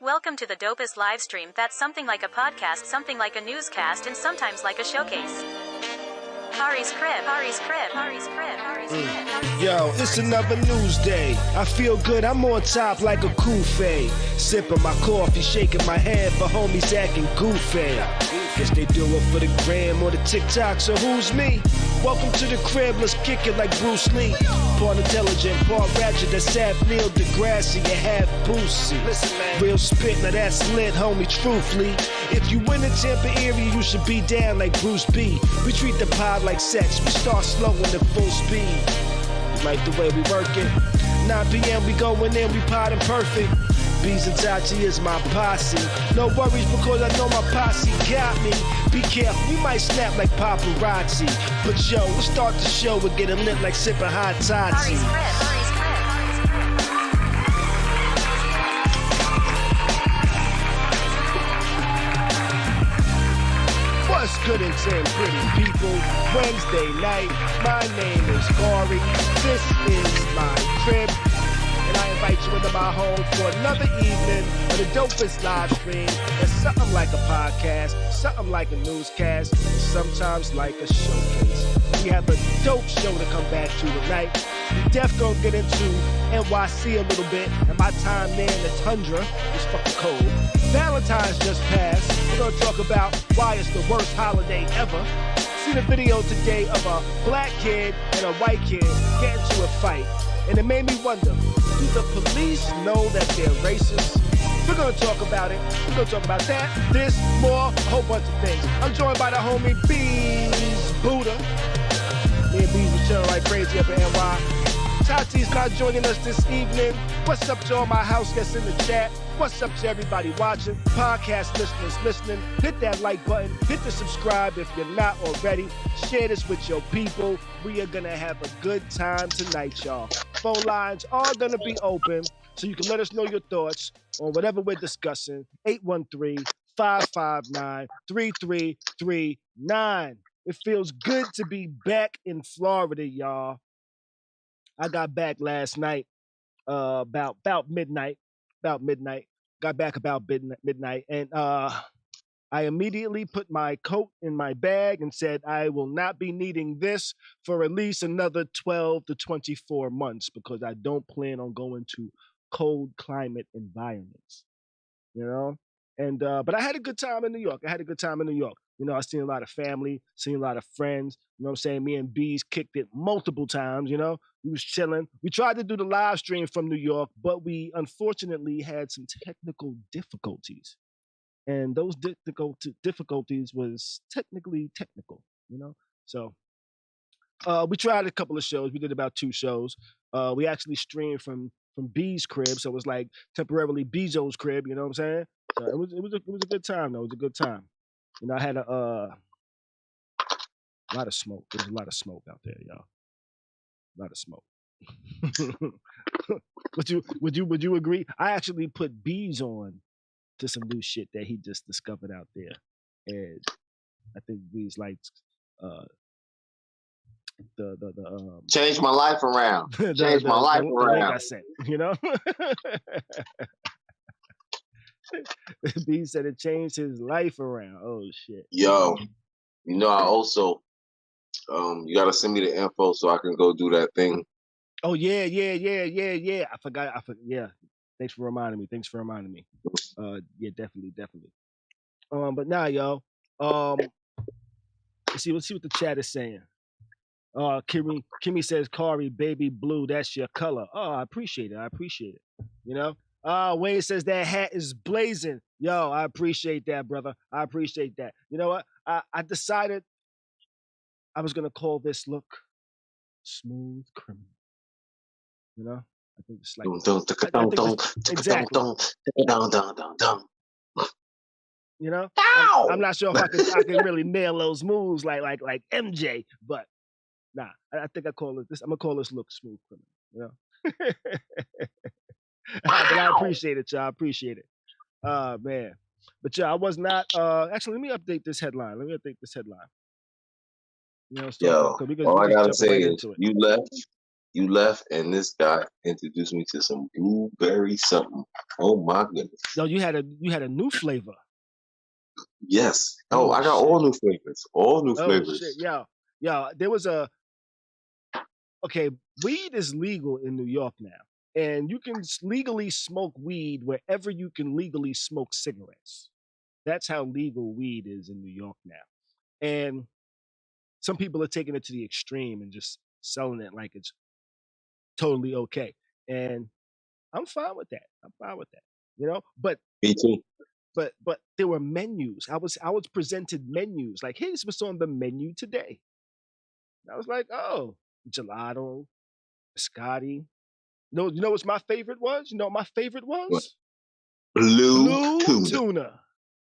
Welcome to the dopest live stream that's something like a podcast, something like a newscast, and sometimes like a showcase. Khary's crib, Khary's crib, Khary's crib, Khary's crib. Yo, it's another news day. I feel good, I'm on top like a kufe. Sipping my coffee, shaking my head for homies acting goofy. Guess they do it for the gram or the TikTok, so who's me? Welcome to the crib, let's kick it like Bruce Lee. Part intelligent, part ratchet, that's half Neil deGrasse and half Boosie. Listen, man. Real spit, now that's lit, homie, truthfully. If you in the Tampa area, you should be down like Bruce B. We treat the pod like sex, we start slow and at full speed. Like the way we work it. 9 p.m. we going in, we podding perfect. Beez and Tati is my posse. No worries because I know my posse got me. Be careful, we might snap like paparazzi. But yo, let's start the show and get a lit like sipping hot Tati. Khary's crib, Khary's crib, Khary's crib. What's good and pretty people? Wednesday night, my name is Khary. This is my crib. And I invite you into my home for another evening of the dopest live stream. It's something like a podcast, something like a newscast, and sometimes like a showcase. We have a dope show to come back to tonight. We def gonna get into NYC a little bit, and my time there in the tundra is fucking cold. Valentines just passed. We're gonna talk about why it's the worst holiday ever. Seen a video today of a black kid and a white kid get into a fight, and it made me wonder, do the police know that they're racist? We're gonna talk about it. We're gonna talk about that, this, more, a whole bunch of things. I'm joined by the homie Beez Buddha. Me and Beez was chilling like crazy up in NY. Tati's not joining us this evening. What's up to all my house guests in the chat? What's up to everybody watching? Podcast listeners listening. Hit that like button. Hit the subscribe if you're not already. Share this with your people. We are going to have a good time tonight, y'all. Phone lines are going to be open, so you can let us know your thoughts on whatever we're discussing. 813-559-3339. It feels good to be back in Florida, y'all. I got back last night, about midnight. Got back about midnight, and I immediately put my coat in my bag and said I will not be needing this for at least another 12 to 24 months because I don't plan on going to cold climate environments, you know? And but I had a good time in New York. You know, I seen a lot of family, seen a lot of friends. You know what I'm saying? Me and Beez kicked it multiple times, you know? We was chilling. We tried to do the live stream from New York, but we unfortunately had some technical difficulties. And those difficulties was technical, you know? So we tried a couple of shows. We did about 2 shows. We actually streamed from Beez's crib, so it was like temporarily Bezo's crib, you know what I'm saying? So it was a good time, though. It was a good time. You know, I had a lot of smoke. There was a lot of smoke out there, y'all. A lot of smoke. Would you agree? I actually put Beez on to some new shit that he just discovered out there, and I think Beez likes the changed my life around. Changed my life the around. link I sent, you know. Beez said it changed his life around. Oh shit. Yo, you know, I also you gotta send me the info so I can go do that thing. Oh yeah. I forgot. Yeah. Thanks for reminding me. Yeah, definitely. But now, y'all. Let's see what the chat is saying. Kimmy says, Khary, baby blue, that's your color. Oh, I appreciate it. You know? Wayne says that hat is blazing. Yo, I appreciate that, brother. I appreciate that. You know what? I decided I was gonna call this look Smooth Criminal. You know? I think it's like exactly. You know? I'm not sure if I can really nail those moves like MJ, but nah, I think I'm gonna call this look Smooth Criminal, you know? But I appreciate it, y'all. I appreciate it. Man. But yeah, I was not actually let me update this headline. You know, so all I gotta say is you left, and this guy introduced me to some blueberry something. Oh my goodness. No, you had a new flavor. Yes. Oh, I got shit. all new flavors. All new Oh flavors. shit, yeah. There was weed is legal in New York now, and you can legally smoke weed wherever you can legally smoke cigarettes. That's how legal weed is in New York now. And some people are taking it to the extreme and just selling it like it's totally okay. And I'm fine with that. But Me too. but there were menus. I was presented menus like, here's what's on the menu today. And I was like, oh, gelato, biscotti. You know what my favorite was? You know what my favorite was? What? Blue tuna.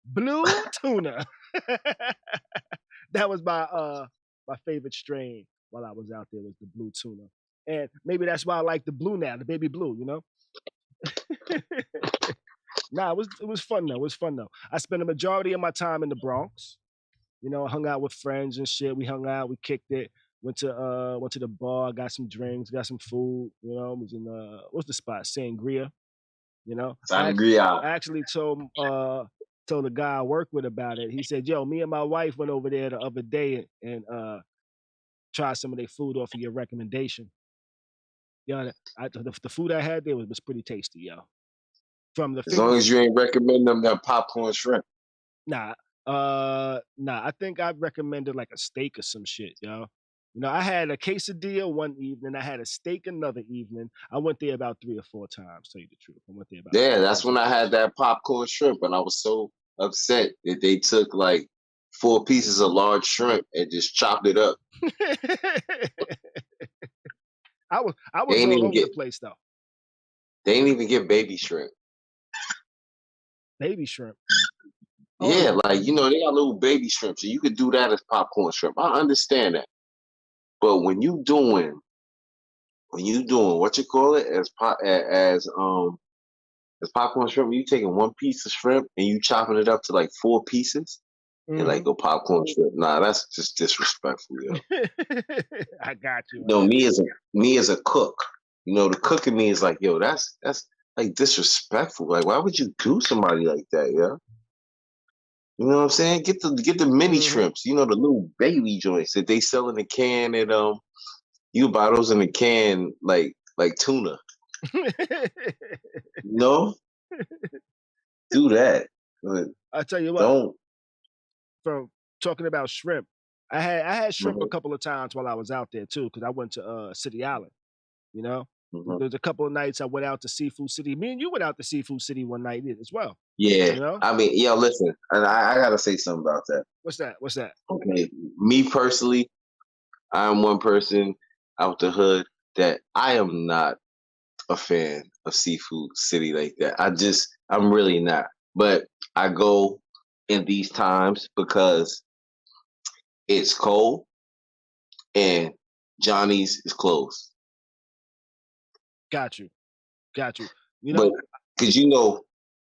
Blue tuna. That was my favorite strain while I was out there, was the blue tuna. And maybe that's why I like the blue now, the baby blue, you know? Nah, it was fun though. It was fun though. I spent a majority of my time in the Bronx. You know, hung out with friends and shit. We hung out, we kicked it. Went to the bar, got some drinks, got some food. You know, was in what's the spot? Sangria. You know, Sangria. I actually told the guy I work with about it. He said, "Yo, me and my wife went over there the other day and tried some of their food off of your recommendation. Yeah, the food I had there was pretty tasty, yo. From the As long as you ain't recommend them that popcorn shrimp. Nah, I think I recommended like a steak or some shit, yo. You know, I had a quesadilla one evening. I had a steak another evening. I went there about 3 or 4 times, tell you the truth. I went there about. Yeah, that's when I had that popcorn shrimp, and I was so upset that they took like 4 pieces of large shrimp and just chopped it up. I was all over the place though. They didn't even get baby shrimp. Baby shrimp. Yeah, like, you know, they got little baby shrimp, so you could do that as popcorn shrimp. I understand that. But when you doing what you call it as popcorn shrimp, you taking 1 piece of shrimp and you chopping it up to like 4 pieces and like a popcorn shrimp. Nah, that's just disrespectful, yo. I got you. You know, me as a cook, you know, the cook in me is like, yo, that's like disrespectful. Like, why would you do somebody like that, yo? You know what I'm saying? Get the mini shrimps, you know, the little baby joints that they sell in the can at you buy those in the can like tuna. No? Do that. But I tell you what. Don't. From talking about shrimp, I had shrimp a couple of times while I was out there too, because I went to City Island. You know, there's a couple of nights I went out to Seafood City. Me and you went out to Seafood City one night as well. Yeah, you know? I mean, yo, listen, and I gotta say something about that. What's that? Okay, me personally, I'm one person out the hood that I am not a fan of Seafood City like that. I'm really not. But I go in these times because it's cold and Johnny's is closed. Got you. You know, because you know,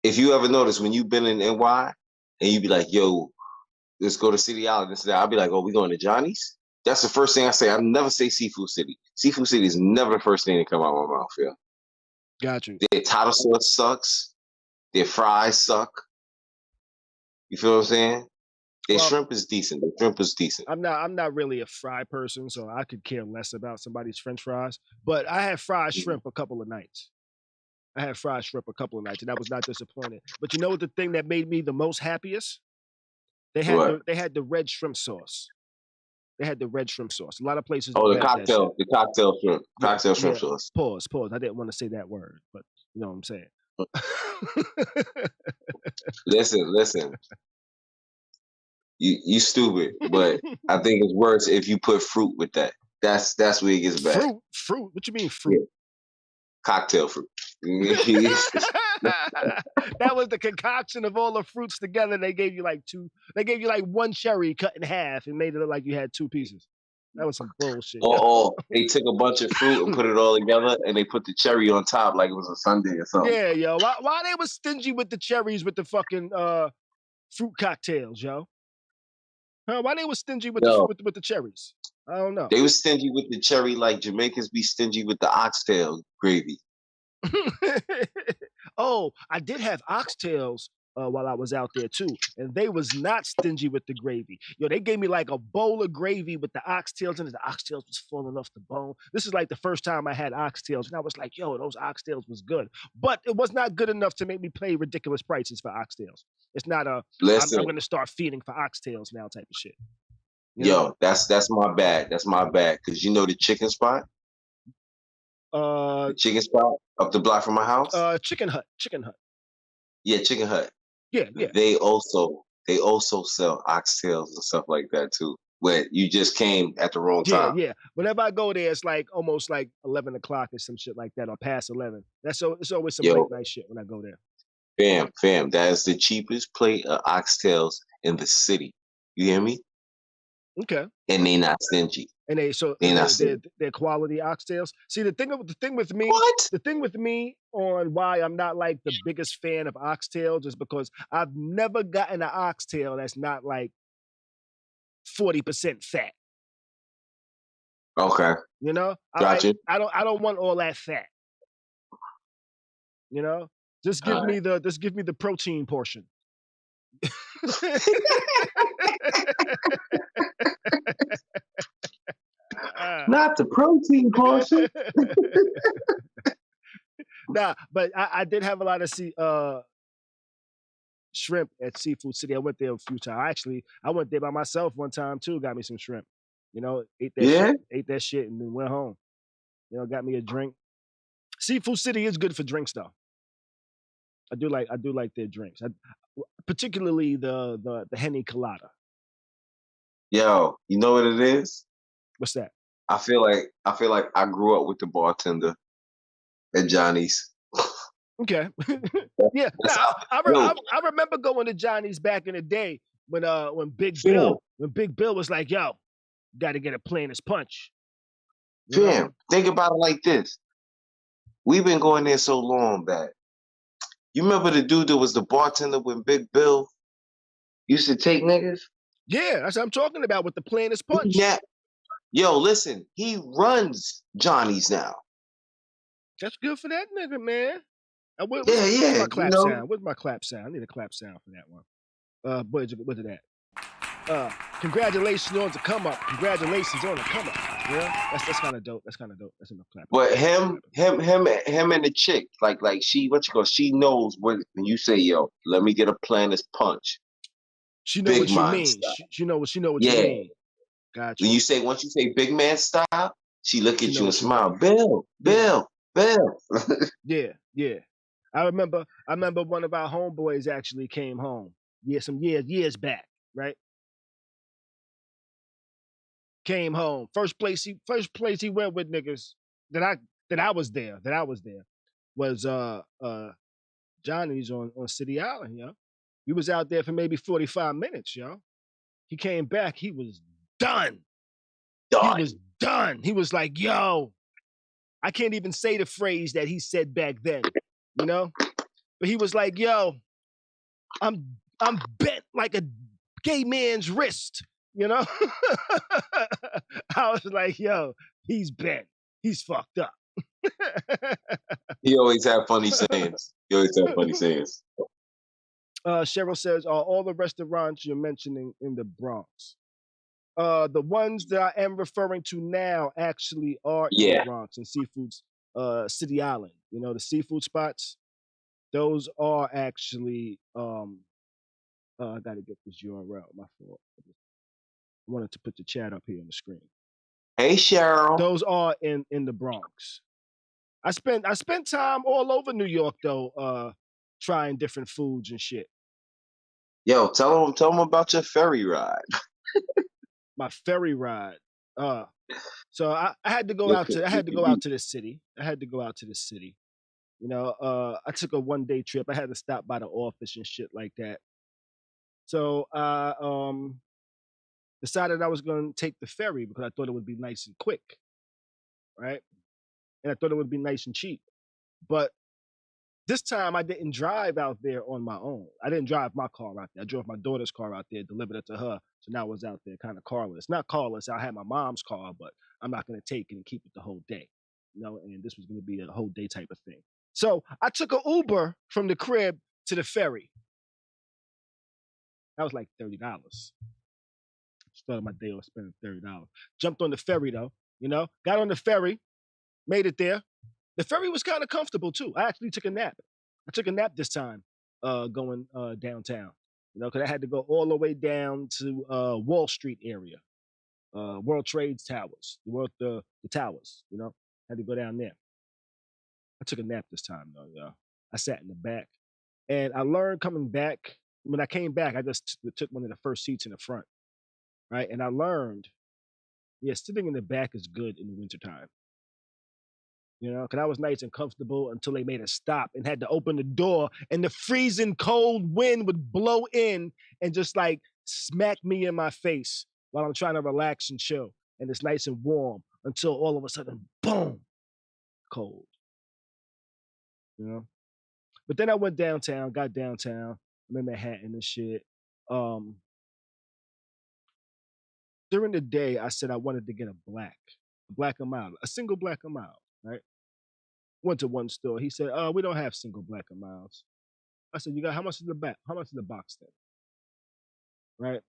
if you ever notice when you've been in NY and you be like, yo, let's go to City Island and I'll be like, oh, we going to Johnny's? That's the first thing I say. I never say Seafood City. Seafood City is never the first thing to come out of my mouth, yeah. Got you. Their tartar sauce sucks. Their fries suck. You feel what I'm saying? Their shrimp is decent. I'm not really a fry person, so I could care less about somebody's French fries. But I had fried shrimp a couple of nights. And I was not disappointed. But you know what the thing that made me the most happiest? They had the red shrimp sauce. A lot of places. Oh, the cocktail shrimp. Cocktail shrimp sauce. Pause. I didn't want to say that word, but you know what I'm saying. Listen. You stupid, but I think it's worse if you put fruit with that. That's where it gets bad. Fruit? What you mean fruit? Yeah. Cocktail fruit. That was the concoction of all the fruits together. They gave you like 1 cherry cut in half and made it look like you had 2 pieces. That was some bullshit. Oh, they took a bunch of fruit and put it all together and they put the cherry on top like it was a sundae or something. Yeah, yo. Why they was stingy with the cherries with the fucking fruit cocktails, yo? Huh? Why they was stingy with the cherries? I don't know. They was stingy with the cherry like Jamaicans be stingy with the oxtail gravy. Oh, I did have oxtails while I was out there too, and they was not stingy with the gravy. Yo, they gave me like a bowl of gravy with the oxtails in it. The oxtails was falling off the bone. This is like the first time I had oxtails, and I was like, yo, those oxtails was good, but it was not good enough to make me pay ridiculous prices for oxtails. It's not a I'm Listen, going to start feeding for oxtails now type of shit. You know? yo, that's my bad. That's my bad. Cause you know the chicken spot, Uh, the chicken spot up the block from my house. Chicken Hut. Yeah, Chicken Hut. Yeah, yeah. They also sell oxtails and stuff like that too. Where you just came at the wrong time. Yeah. Whenever I go there, it's like almost like 11 o'clock or some shit like that, or past 11. It's always some late night shit when I go there. Fam, that is the cheapest plate of oxtails in the city. You hear me? Okay. And they not stingy. And they're quality oxtails. See, the thing with me, What? the thing with me on why I'm not like the biggest fan of oxtails is because I've never gotten an oxtail that's not like 40% fat. Okay. You know, Gotcha. I don't want all that fat. You know, just give me the protein portion. Not the protein portion. Nah, but I did have a lot of shrimp at Seafood City. I went there a few times. Actually, I went there by myself one time too. Got me some shrimp. You know, ate that shit, and then went home. You know, got me a drink. Seafood City is good for drinks though. I do like their drinks. Particularly the Henny Colada. Yo, you know what it is? What's that? I feel like I grew up with the bartender at Johnny's. Okay. Yeah. I remember going to Johnny's back in the day when Big Bill was like, yo, gotta get a plain as punch. Fam, think about it like this. We've been going there so long that you remember the dude that was the bartender when Big Bill used to take niggas? Yeah, that's what I'm talking about with the plain as punch. Yeah. Yo, listen, he runs Johnny's now. That's good for that nigga, man. Where's my clap sound? Where's my clap sound? I need a clap sound for that one. What is that? Congratulations on the come up. Congratulations on the come up. Yeah, that's kind of dope. That's enough clap. But him and the chick, like she, she knows when you say, yo, let me get a plain as punch. She know what you mean. She know what you mean. Gotcha. Once you say big man style, she look at you and smile. Bill. Yeah. I remember one of our homeboys actually came home. Yeah, some years back, right? Came home. First place he went with niggas that I was there was Johnny's on City Island, yo. He was out there for maybe 45 minutes, yo. He came back, he was done. He was done. He was like, yo, I can't even say the phrase that he said back then, you know? But he was like, yo, I'm bent like a gay man's wrist, you know? I was like, yo, he's bent. He's fucked up. He always had funny sayings. Cheryl says, are all the restaurants you're mentioning in the Bronx? The ones that I am referring to now actually are in the Bronx and Seafood's City Island. You know, the seafood spots, those are actually I gotta get this URL, my fault. I wanted to put the chat up here on the screen. Hey Cheryl. Those are in the Bronx. I spent time all over New York though, trying different foods and shit. Yo, tell them about your ferry ride. My ferry ride. So I had to go out to this city. You know, I took a 1-day trip. I had to stop by the office and shit like that. So I decided I was going to take the ferry because I thought it would be nice and quick, right? And I thought it would be nice and cheap. But this time I didn't drive out there on my own. I didn't drive my car out there. I drove my daughter's car out there, delivered it to her. So now I was out there kind of carless. Not carless, I had my mom's car, but I'm not going to take it and keep it the whole day. You know, and this was going to be a whole day type of thing. So I took an Uber from the crib to the ferry. That was like $30. Started my day off spending $30. Jumped on the ferry though, got on the ferry, made it there. The ferry was kind of comfortable too. I actually took a nap. I took a nap this time, going downtown, because I had to go all the way down to Wall Street area, World Trade Towers, the towers, had to go down there. I took a nap this time though, I sat in the back, and I learned coming back. When I came back, I just took one of the first seats in the front, right? And I learned, sitting in the back is good in the wintertime. Because I was nice and comfortable until they made a stop and had to open the door, and the freezing cold wind would blow in and just like smack me in my face while I'm trying to relax and chill. And it's nice and warm until all of a sudden, boom, cold. But then I went downtown, got downtown. I'm in Manhattan and shit. During the day, I said I wanted to get a black and mild, a single black and mild, right? Went to one store. He said, we don't have single black and milds. I said, how much is the back? How much is the box then? Right?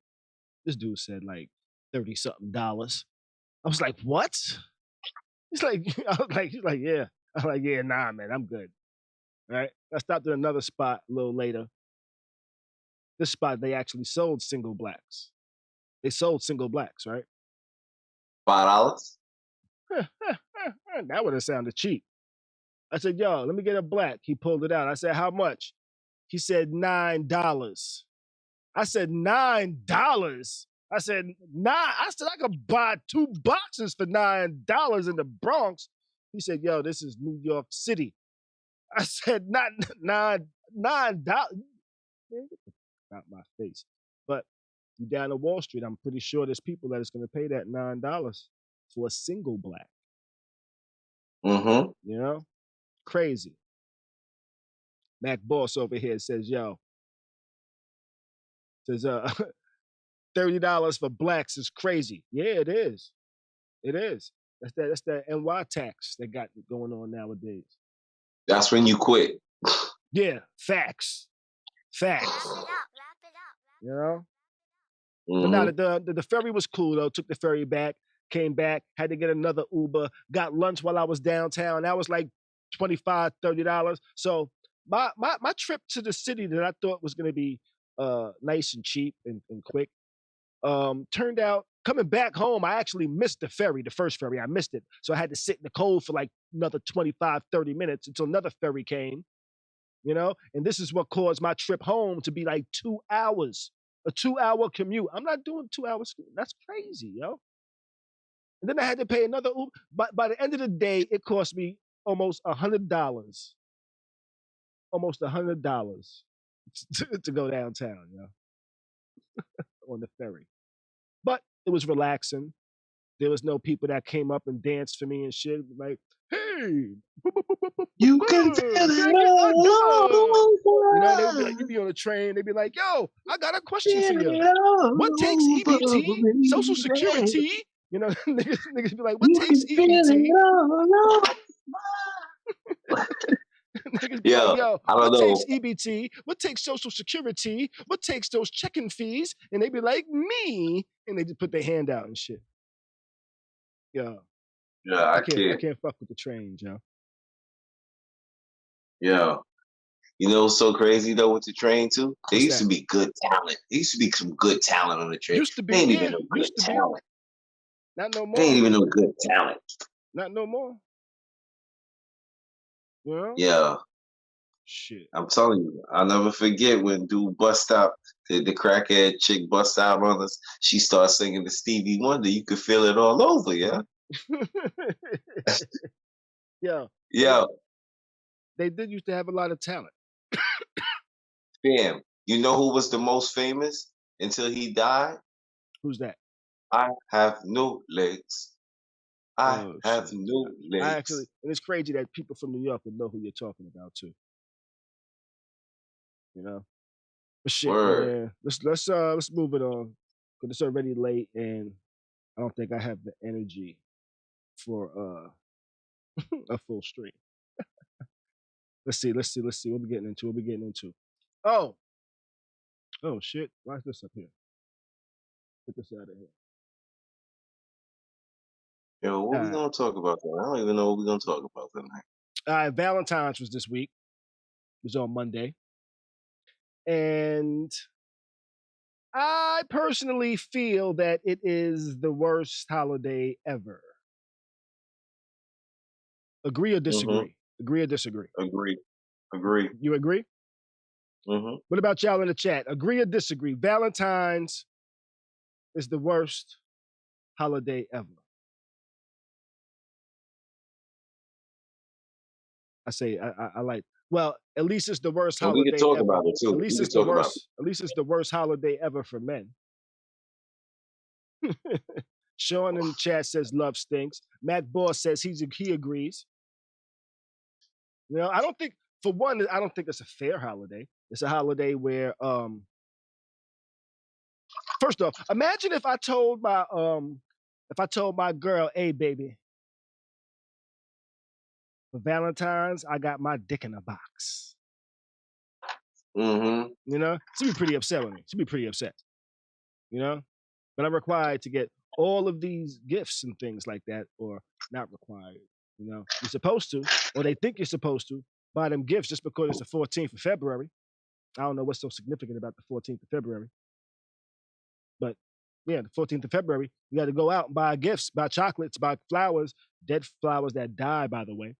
This dude said like $30-something. I was like, what? He's like, yeah. I'm like, yeah, nah, man, I'm good. Right? I stopped at another spot a little later. This spot, they actually sold single blacks. They sold single blacks, right? $5? That would have sounded cheap. I said, yo, let me get a black. He pulled it out. I said, how much? He said, $9. I said, $9? I said, I could buy 2 boxes for $9 in the Bronx. He said, yo, this is New York City. I said, not $9. Out my face. But you down to Wall Street, I'm pretty sure there's people that is going to pay that $9 for a single black. Mm-hmm. Crazy. Mac Boss over here says, $30 for blacks is crazy. Yeah, it is. It is. That's that NY tax they got going on nowadays. That's when you quit. Yeah, facts. Wrap it up. Mm-hmm. But now the ferry was cool though. Took the ferry back, came back, had to get another Uber, got lunch while I was downtown. That was like $25, $30. So my trip to the city that I thought was gonna be nice and cheap and quick, turned out coming back home, I actually missed the ferry, the first ferry. I missed it. So I had to sit in the cold for like another 25, 30 minutes until another ferry came. And this is what caused my trip home to be like 2 hours, a 2-hour commute. I'm not doing 2 hours. That's crazy, yo. And then I had to pay another Uber. By the end of the day, it cost me almost $100. Almost $100 to go downtown, on the ferry. But it was relaxing. There was no people that came up and danced for me and shit. Like, hey, you can feel it. They'd be like, you'd be on a train. They'd be like, yo, I got a question for you. What takes EBT? Social Security? Niggas be like, what takes EBT? Yo, what takes EBT? What takes Social Security? What takes those checking fees? And they be like, me. And they just put their hand out and shit. Yo. Yeah, I can't fuck with the trains, yo. Yeah. What's so crazy though with the train too? There used to be good talent. There used to be some good talent on the train. Used to be. They ain't even no good talent. Not no more. They ain't even no good talent. Not no more. Yeah. Shit. I'm telling you, I'll never forget when dude bust out, the crackhead chick bust out on us. She started singing the Stevie Wonder. You could feel it all over, yeah. Yo. They did used to have a lot of talent. Damn. You know who was the most famous until he died? Who's that? I have no legs. I have no legs. And it's crazy that people from New York would know who you're talking about too. But shit, man. Let's move it on. Because it's already late and I don't think I have the energy for a full stream. Let's see. What we getting into? Oh shit. Why is this up here? Get this out of here. Yo, what we gonna talk about tonight? I don't even know what we're gonna talk about tonight. Valentine's was this week. It was on Monday. And I personally feel that it is the worst holiday ever. Agree or disagree? Mm-hmm. Agree or disagree? Agree. You agree? Mm-hmm. What about y'all in the chat? Agree or disagree? Valentine's is the worst holiday ever. I say I like. Well, at least it's the worst holiday. We can talk ever. about it too. At least it's the worst. At least it's the worst holiday ever for men. Sean in the chat says love stinks. Matt Boss says he agrees. You know, I don't think it's a fair holiday. It's a holiday where first off, imagine if I told my girl, hey baby, for Valentine's, I got my dick in a box. Mm-hmm. You know, she'd be pretty upset with me. She'd be pretty upset. You know, but I'm required to get all of these gifts and things like that, or not required. You know, you're supposed to, or they think you're supposed to, buy them gifts just because it's the 14th of February. I don't know what's so significant about the 14th of February. But yeah, the 14th of February, you got to go out and buy gifts, buy chocolates, buy flowers, dead flowers that die, by the way.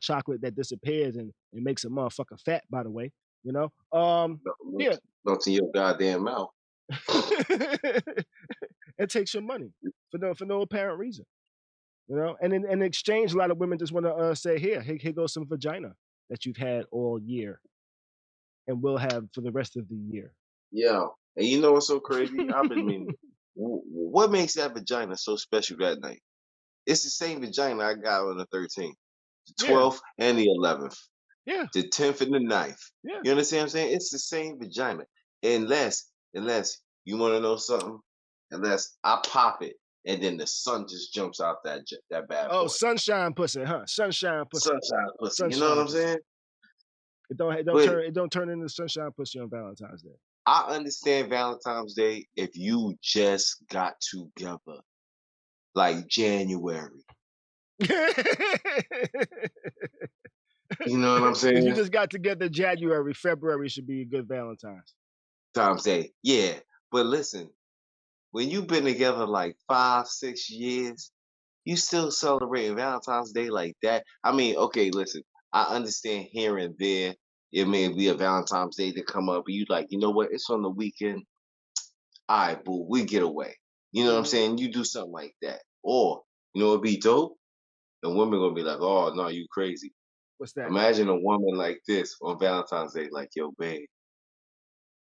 Chocolate that disappears and makes a motherfucker fat, by the way. You know? Yeah. Not to your goddamn mouth. It takes your money for no apparent reason. You know? And in exchange, a lot of women just want to say, here goes some vagina that you've had all year and will have for the rest of the year. Yeah. And you know what's so crazy? I've been meaning, what makes that vagina so special that night? It's the same vagina I got on the 13th, the 12th, and the 11th. Yeah. The 10th and the 9th. Yeah. You understand what I'm saying? It's the same vagina. Unless you want to know something, unless I pop it and then the sun just jumps out that bad boy. Oh, sunshine pussy, huh? Sunshine pussy. Sunshine pussy. You know what I'm saying? It don't turn into sunshine pussy on Valentine's Day. I understand Valentine's Day if you just got together, like January. You know what I'm saying? If you just got together January, February should be a good Valentine's Day. Yeah. But listen, when you've been together like 5-6 years, you still celebrating Valentine's Day like that? I mean, okay, listen, I understand here and there it may be a Valentine's Day to come up, but you like, you know what? It's on the weekend. All right, boo, we get away. You know what I'm saying? You do something like that. Or, you know what'd be dope? And women gonna be like, oh, no, you crazy. What's that? Imagine a woman like this on Valentine's Day, like, yo, babe,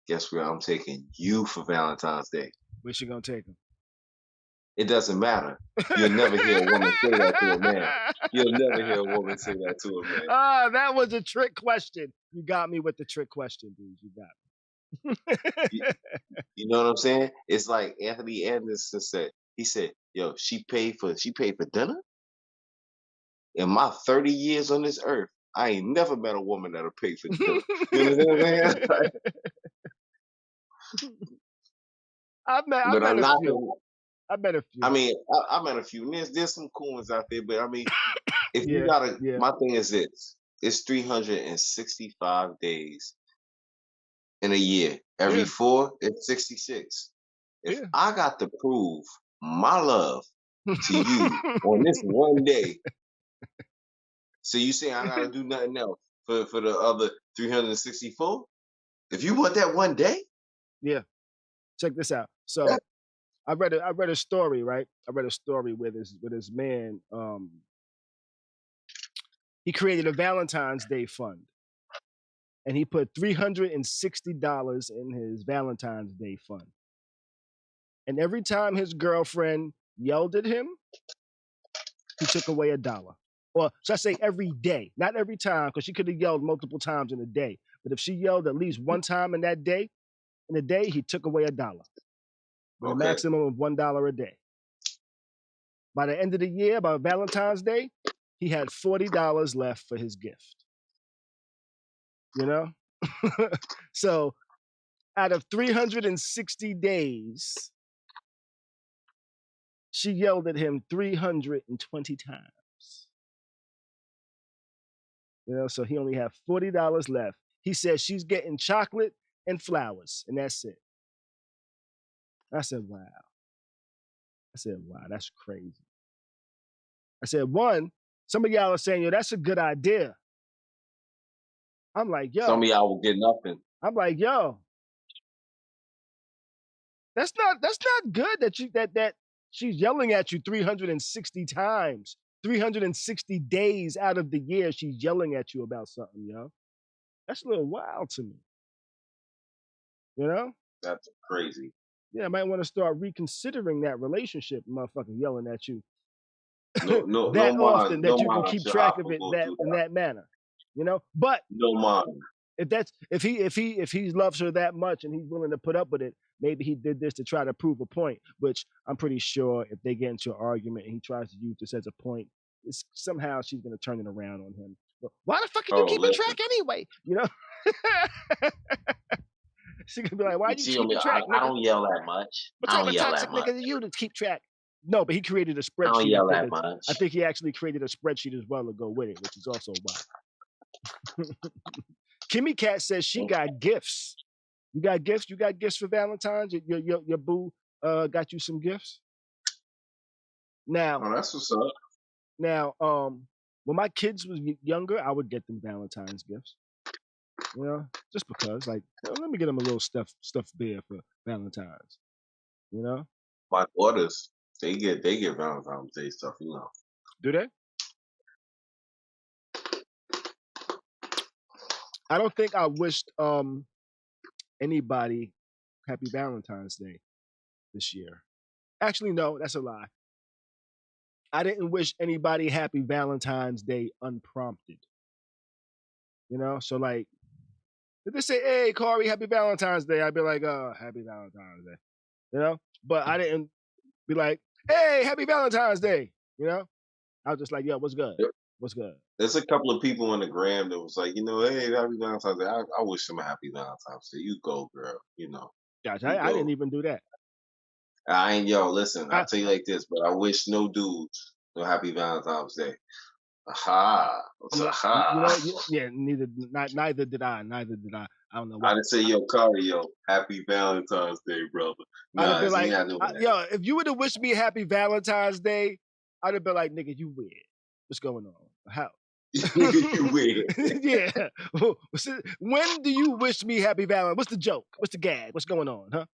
guess where I'm taking you for Valentine's Day? Where she gonna take him? It doesn't matter. You'll never hear a woman say that to a man. You'll never hear a woman say that to a man. Ah, that was a trick question. You got me with the trick question, dude. You got me. You know what I'm saying? It's like Anthony Anderson said. He said, yo, she paid for dinner? In my 30 years on this earth, I ain't never met a woman that'll pay for dinner. You know what I'm saying? I've met a few. I mean, I met a few. There's some cool ones out there, but I mean, if you gotta, my thing is this: it's 365 days in a year. Every 4 is 66. If I got to prove my love to you on this one day, so you say I gotta do nothing else for the other 364? If you want that one day, check this out. So. I read a story, right? I read a story with his man. He created a Valentine's Day fund, and he put $360 in his Valentine's Day fund. And every time his girlfriend yelled at him, he took away $1. Or should I say every day? Not every time, because she could have yelled multiple times in a day. But if she yelled at least one time in the day, he took away $1. With a maximum of $1 a day. By the end of the year, by Valentine's Day, he had $40 left for his gift. You know? So out of 360 days, she yelled at him 320 times. You know, so he only had $40 left. He said she's getting chocolate and flowers, and that's it. I said, wow. That's crazy. I said, one, some of y'all are saying, yo, that's a good idea. I'm like, yo. Some of y'all will get nothing. I'm like, yo. That's not good that she's yelling at you 360 times. 360 days out of the year, she's yelling at you about something, yo. That's a little wild to me. You know? That's crazy. Yeah, I might want to start reconsidering that relationship, motherfucker yelling at you. No, that no often mind, that you can keep track of it in that manner. You know? But no mind. If he loves her that much and he's willing to put up with it, maybe he did this to try to prove a point, which I'm pretty sure if they get into an argument and he tries to use this as a point, somehow she's going to turn it around on him. But why the fuck are you keeping track anyway? You know? She's going to be like, why are you keeping track, nigga? I don't yell that much. What type of toxic nigga are you to keep track? No, but he created a spreadsheet. I don't yell that much. I think he actually created a spreadsheet as well to go with it, which is also wild. Kimmy Cat says she got gifts. You got gifts? You got gifts for Valentine's? Your boo got you some gifts? Now, oh, that's what's up. Now, when my kids was younger, I would get them Valentine's gifts. You know, just because, like, let me get them a little stuffed bear for Valentine's. You know, my daughters, they get Valentine's Day stuff. You know, do they? I don't think I wished anybody Happy Valentine's Day this year. Actually, no, that's a lie. I didn't wish anybody Happy Valentine's Day unprompted. You know, so like, if they say, "Hey, Khary, Happy Valentine's Day," I'd be like, "Oh, Happy Valentine's Day," you know. But I didn't be like, "Hey, Happy Valentine's Day," you know. I was just like, "Yo, what's good? What's good?" There's a couple of people on the gram that was like, you know, "Hey, Happy Valentine's Day." I wish them a Happy Valentine's Day. You go, girl. You know. Gotcha. I didn't even do that. I ain't, yo, listen, I'll tell you like this, but I wish no dudes no Happy Valentine's Day. Aha. Aha. You know, yeah, neither did I. I don't know why. I didn't say, yo, Khary, yo, Happy Valentine's Day, brother. Nah, I'd be like, yo, if you would have wished me Happy Valentine's Day, I'd have been like, nigga, you weird. What's going on? How? You weird. Yeah. When do you wish me Happy Valentine's? What's the joke? What's the gag? What's going on, huh?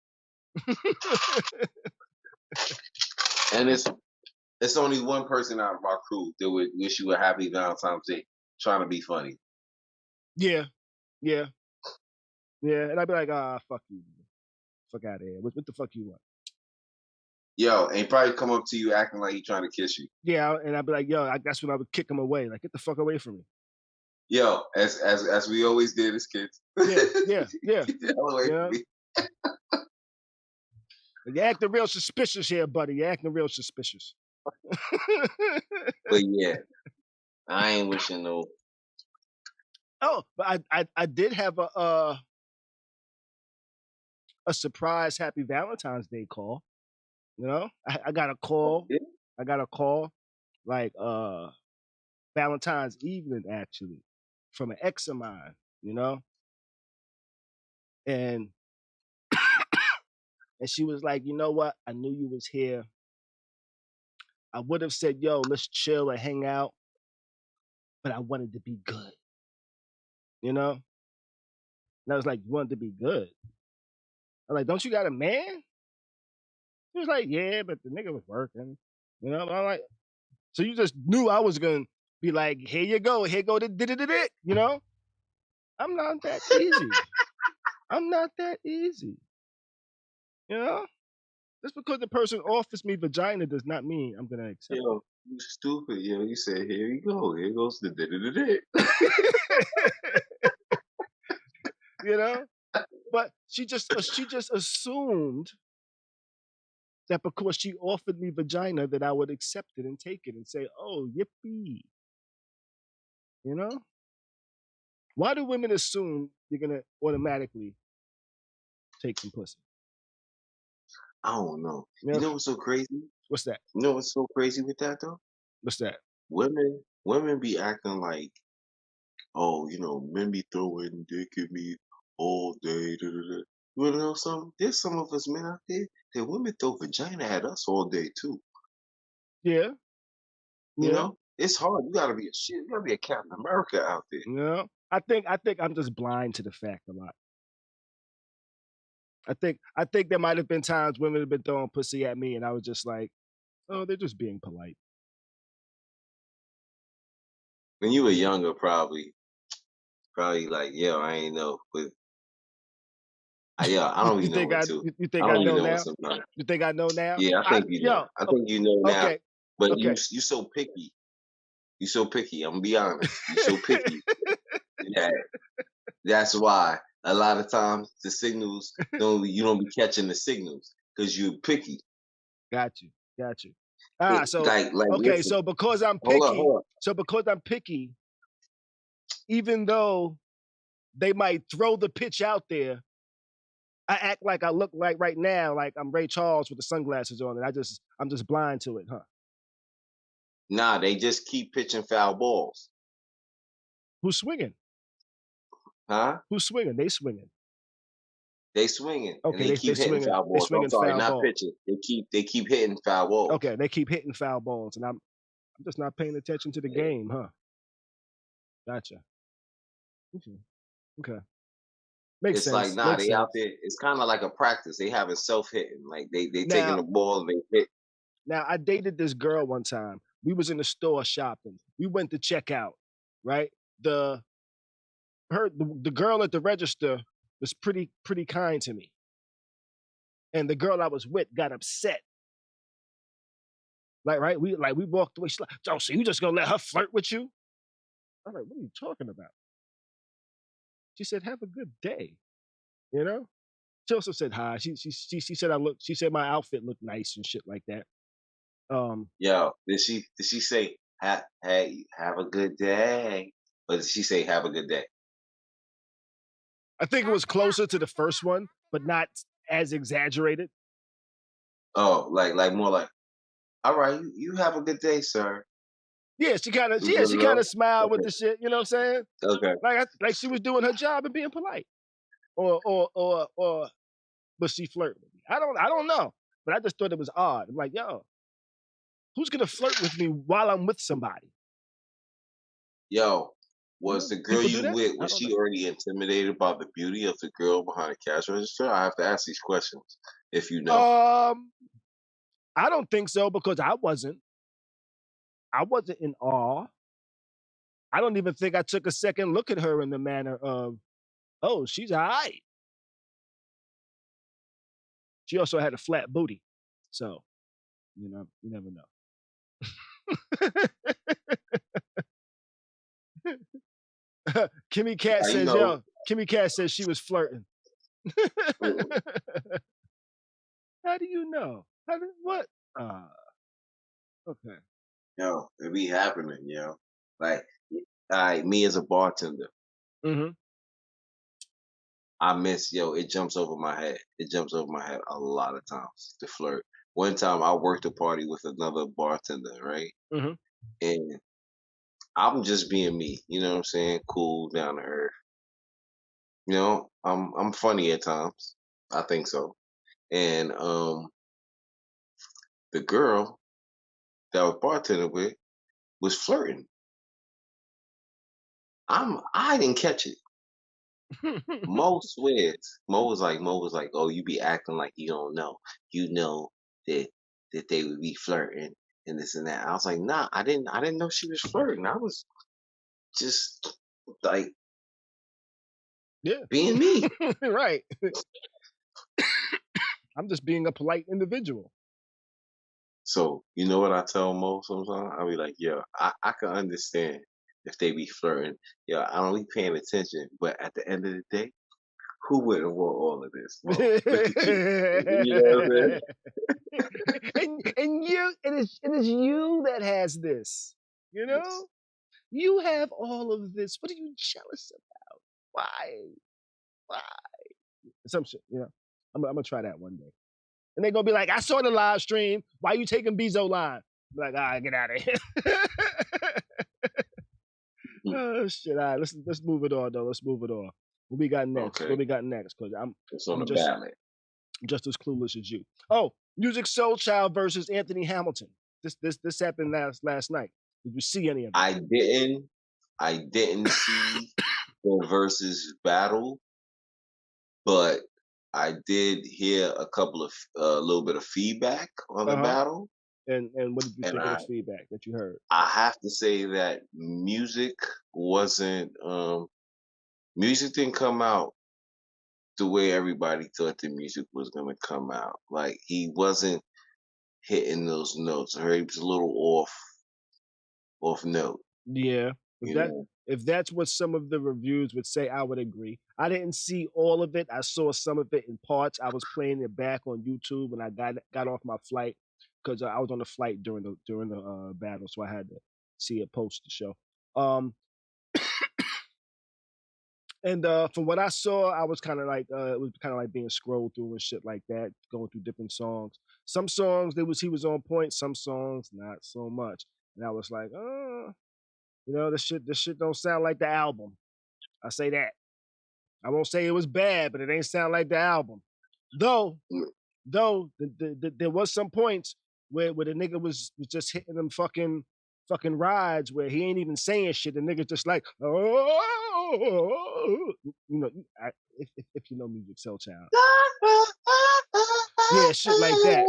And it's only one person out of our crew that would wish you a Happy Valentine's Day, trying to be funny. Yeah. And I'd be like, fuck you. Fuck out of here. What the fuck you want? Yo, and he probably come up to you acting like he trying to kiss you. Yeah, and I'd be like, yo, that's when I would kick him away. Like, get the fuck away from me. Yo, as we always did as kids. Yeah. Get the hell away from me. You're acting real suspicious here, buddy. You're acting real suspicious. But yeah, I ain't wishing no. Oh, but I did have a surprise Happy Valentine's Day call. You know, I got a call. Yeah. I got a call like Valentine's evening actually from an ex of mine. You know, and she was like, you know what? I knew you was here. I would have said, yo, let's chill and hang out, but I wanted to be good. You know? And I was like, you wanted to be good? I'm like, don't you got a man? He was like, yeah, but the nigga was working. You know? I'm like, so you just knew I was going to be like, here you go the. You know? I'm not that easy. I'm not that easy. You know? Just because the person offers me vagina does not mean I'm going to accept it. Yo, you stupid. Yo, you said, here you go. Here goes the da-da-da-da. You know? But she just assumed that because she offered me vagina that I would accept it and take it and say, oh, yippee. You know? Why do women assume you're gonna automatically take some pussy? I don't know. You You know? know what's so crazy? What's that? You know what's so crazy with that though? What's that? Women be acting like, oh, men be throwing dick at me all day. Da, da, da. You wanna know something? There's some of us men out there that women throw vagina at us all day too. Yeah. You Yeah. know? It's hard. You gotta be a shit. You gotta be a Captain America out there. Yeah. I think I'm just blind to the fact a lot. I think there might have been times women have been throwing pussy at me and I was just like, oh, they're just being polite. When you were younger, probably like, yo, I ain't know, but I don't You even know think what to. you I think I don't even know know what now? sometimes. You think I know now? Yeah, I think you know. I think you know now. Okay. But Okay. you so picky. You so picky. I'm gonna be honest. You so picky. Yeah, that's why a lot of times the signals you don't be catching the signals because you're picky. Got you. So Like okay, listen. so because I'm picky, even though they might throw the pitch out there, I act like I look like right now, like I'm Ray Charles with the sunglasses on, and I'm just blind to it, huh? Nah, they just keep pitching foul balls. Who's swinging? Huh? Who's swinging? They swinging. They swinging. Okay, and they keep hitting swinging. foul They balls. swinging I'm sorry, foul not balls. pitching. They keep hitting foul balls. Okay, they keep hitting foul balls, and I'm just not paying attention to the game, huh? Gotcha. Okay. Makes sense. Like, nah, they out there. It's kind of like a practice. They having self-hitting. Like they taking the ball and they hit. Now, I dated this girl one time. We was in the store shopping. We went to check out, right? The girl at the register was pretty kind to me. And the girl I was with got upset. Like, we walked away. She's like, oh, so you just gonna let her flirt with you? I'm like, what are you talking about? She said, have a good day. You know? She also said hi. She said she said my outfit looked nice and shit like that. Yo, did she say hey, have a good day? Or did she say have a good day? I think it was closer to the first one, but not as exaggerated. Oh, like more like, all right, you have a good day, sir. Yeah, she kind of smiled with the shit. You know what I'm saying? Okay. Like she was doing her job and being polite, or was she flirting with me? I don't know, but I just thought it was odd. I'm like, yo, who's gonna flirt with me while I'm with somebody? Yo, was the girl People do you that? with, was she already intimidated by the beauty of the girl behind the cash register? I have to ask these questions if you know. I don't think so because I wasn't in awe. I don't even think I took a second look at her in the manner of, oh, she's all right. She also had a flat booty. So, you never know. Kimmy Cat says, yo, Kimmy Cat says she was flirting. How do you know? What? Okay. Yo, it be happening, yo. Like, me as a bartender. Mm-hmm. I miss, it jumps over my head. It jumps over my head a lot of times to flirt. One time I worked a party with another bartender, right? Mm-hmm. And I'm just being me, you know what I'm saying? Cool, down to earth. I'm funny at times. I think so. And the girl that I was bartending with was flirting. I didn't catch it. Mo swears. Mo was like, oh, you be acting like you don't know. You know that they would be flirting and this and that. I was like, nah, I didn't know she was flirting. I was just like, being me. Right. I'm just being a polite individual. So you know what I tell Mo sometimes? I'll be like, yo, I can understand if they be flirting. Yo, I don't be paying attention, but at the end of the day, who wouldn't want all of this? Mo? Look at you. You know what I'm saying? and it is you that has this, you know? You have all of this. What are you jealous about? Why? Some shit, you know. I'm gonna try that one day. And they're gonna be like, I saw the live stream. Why you taking Bezo line? Be like, get out of here. Oh shit. All right, let's move it on though. Let's move it on. What we got next? Okay. What we got next? Because It's on I'm the ballot. just as clueless as you. Oh, Musiq Soulchild versus Anthony Hamilton. This happened last night. Did you see any of it? I didn't see the versus battle, but I did hear a little bit of feedback on the battle. And what did you And think of the feedback that you heard? I have to say that Musiq didn't come out the way everybody thought the music was gonna come out. Like he wasn't hitting those notes. I heard he was a little off note. Yeah. If that's what some of the reviews would say, I would agree. I didn't see all of it. I saw some of it in parts. I was playing it back on YouTube when I got off my flight because I was on the flight during the battle, so I had to see it post the show. And from what I saw, I was kind of like it was kind of like being scrolled through and shit like that, going through different songs. Some songs he was on point, some songs not so much. And I was like, you know, this shit don't sound like the album. I say that. I won't say it was bad, but it ain't sound like the album. Though there was some points where the nigga was just hitting them fucking rides where he ain't even saying shit. The nigga just like, you know, if you know Musiq Soulchild. Yeah, shit like that.